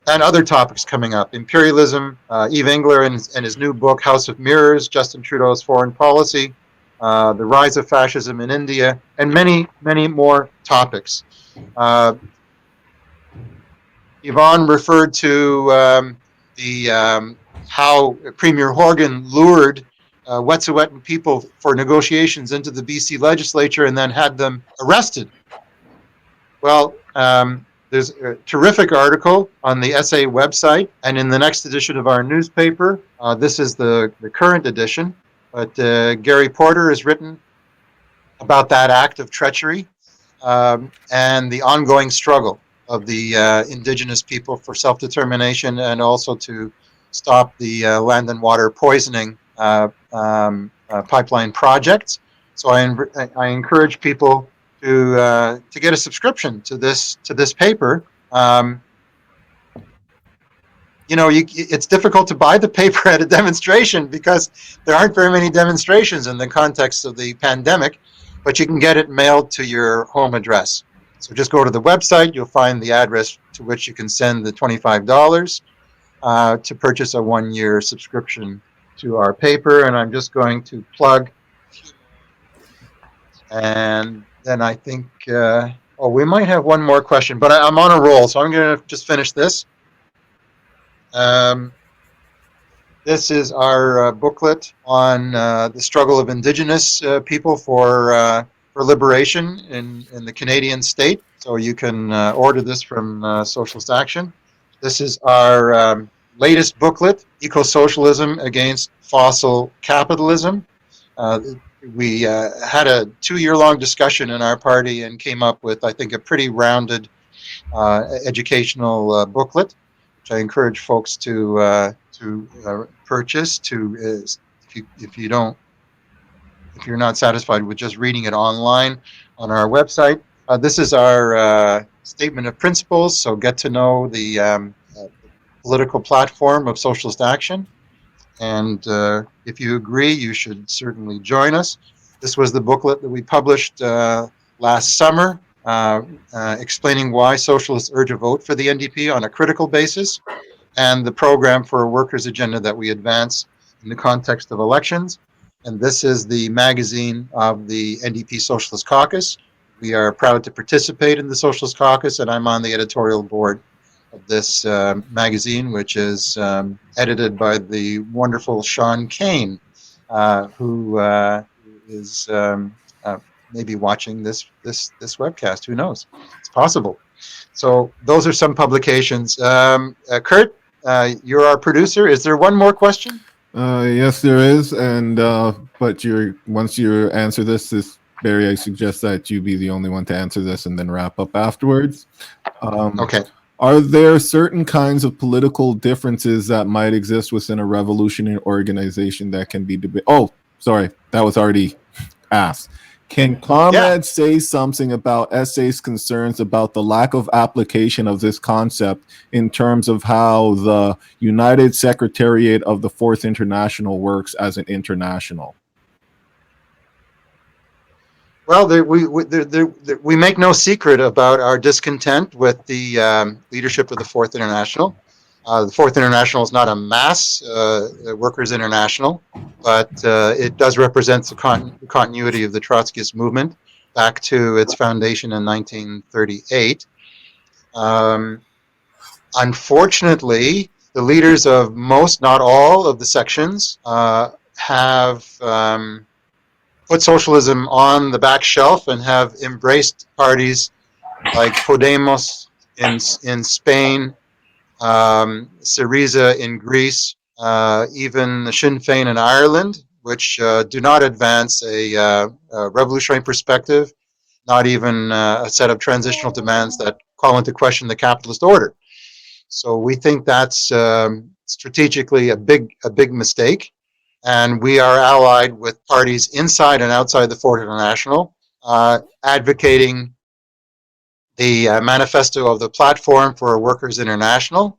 and other topics coming up. Imperialism, Yves Engler and his new book, House of Mirrors, Justin Trudeau's foreign policy, the rise of fascism in India, and many, many more topics. Yvonne referred to how Premier Horgan lured Wet'suwet'en people for negotiations into the BC legislature and then had them arrested. Well, there's a terrific article on the SA website and in the next edition of our newspaper. This is the current edition, but Gary Porter has written about that act of treachery and the ongoing struggle of the Indigenous people for self-determination and also to stop the land and water poisoning pipeline projects. So I encourage people to get a subscription to this paper. It's difficult to buy the paper at a demonstration because there aren't very many demonstrations in the context of the pandemic, but you can get it mailed to your home address. So just go to the website, you'll find the address to which you can send the $25 to purchase a 1-year subscription to our paper. And I'm just going to plug, and then I think, we might have one more question, but I'm on a roll, so I'm going to just finish this. This is our booklet on the struggle of Indigenous people for liberation in the Canadian state. So you can order this from Socialist Action. This is our latest booklet, Eco-Socialism Against Fossil Capitalism. We had a 2-year-long discussion in our party and came up with, I think, a pretty rounded educational booklet, which I encourage folks to purchase. If you're not satisfied with just reading it online on our website, this is our statement of principles. So get to know the political platform of Socialist Action. And if you agree, you should certainly join us. This was the booklet that we published last summer, explaining why socialists urge a vote for the NDP on a critical basis, and the program for a workers' agenda that we advance in the context of elections. And this is the magazine of the NDP Socialist Caucus. We are proud to participate in the Socialist Caucus, and I'm on the editorial board of this magazine, which is edited by the wonderful Sean Kane, who is maybe watching this webcast. Who knows? It's possible. So those are some publications. Kurt, you're our producer. Is there one more question? Yes, there is. And but once you answer this, Barry, I suggest that you be the only one to answer this and then wrap up afterwards. Okay. Are there certain kinds of political differences that might exist within a revolutionary organization that can be debated? Oh, sorry, that was already asks, can comrades say something about SA's concerns about the lack of application of this concept in terms of how the United Secretariat of the Fourth International works as an international? Well, we make no secret about our discontent with the leadership of the Fourth International. The Fourth International is not a mass workers' international, but it does represent the continuity of the Trotskyist movement back to its foundation in 1938. Unfortunately, the leaders of most, not all, of the sections have put socialism on the back shelf and have embraced parties like Podemos in Spain, Syriza in Greece, even the Sinn Féin in Ireland, which do not advance a revolutionary perspective, not even a set of transitional demands that call into question the capitalist order. So we think that's strategically a big mistake, and we are allied with parties inside and outside the Fourth International, advocating the manifesto of the platform for a workers' international.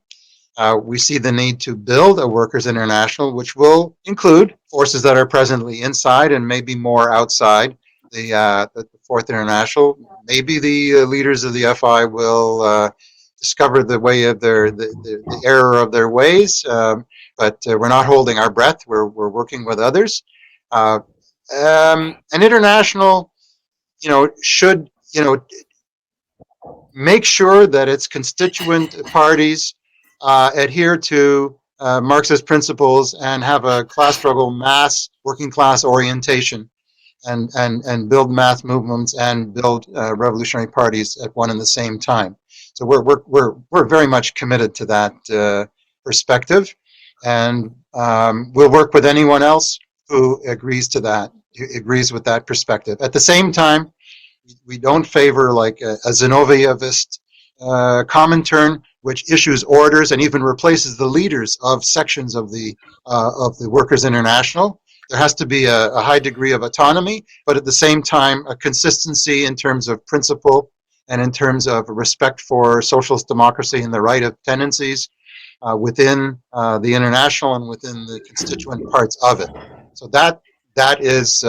We see the need to build a workers' international, which will include forces that are presently inside and maybe more outside the Fourth International. Maybe the leaders of the FI will discover the way of the error of their ways, but we're not holding our breath. We're working with others. An international, should make sure that its constituent parties adhere to Marxist principles and have a class struggle, mass working class orientation, and build mass movements and build revolutionary parties at one and the same time. So we're very much committed to that perspective, and we'll work with anyone else who agrees with that perspective. At the same time, we don't favor like a Zinovievist Comintern, which issues orders and even replaces the leaders of sections of the Workers' International. There has to be a high degree of autonomy, but at the same time, a consistency in terms of principle and in terms of respect for socialist democracy and the right of tendencies within the international and within the constituent parts of it. So that is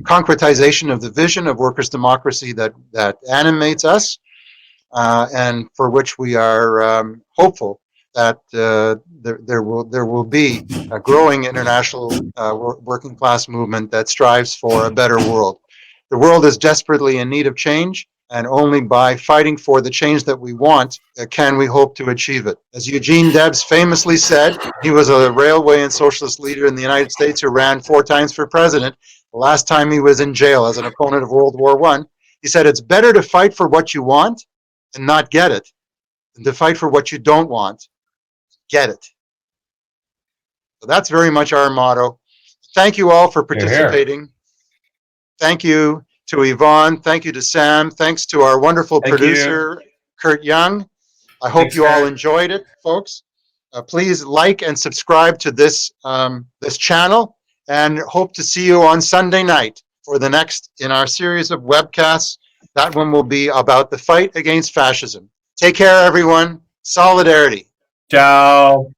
concretization of the vision of workers' democracy that animates us, and for which we are hopeful that there will be a growing international working class movement that strives for a better world. The world is desperately in need of change, and only by fighting for the change that we want can we hope to achieve it. As Eugene Debs famously said, he was a railway and socialist leader in the United States who ran 4 times for president. The last time he was in jail as an opponent of World War I, he said, "It's better to fight for what you want and not get it than to fight for what you don't want, get it." So that's very much our motto. Thank you all for participating. Here. Thank you to Yvonne. Thank you to Sam. Thanks to our wonderful producer, Kurt Young. I hope you all enjoyed it, folks. Please like and subscribe to this channel, and hope to see you on Sunday night for the next in our series of webcasts. That one will be about the fight against fascism. Take care, everyone. Solidarity. Ciao.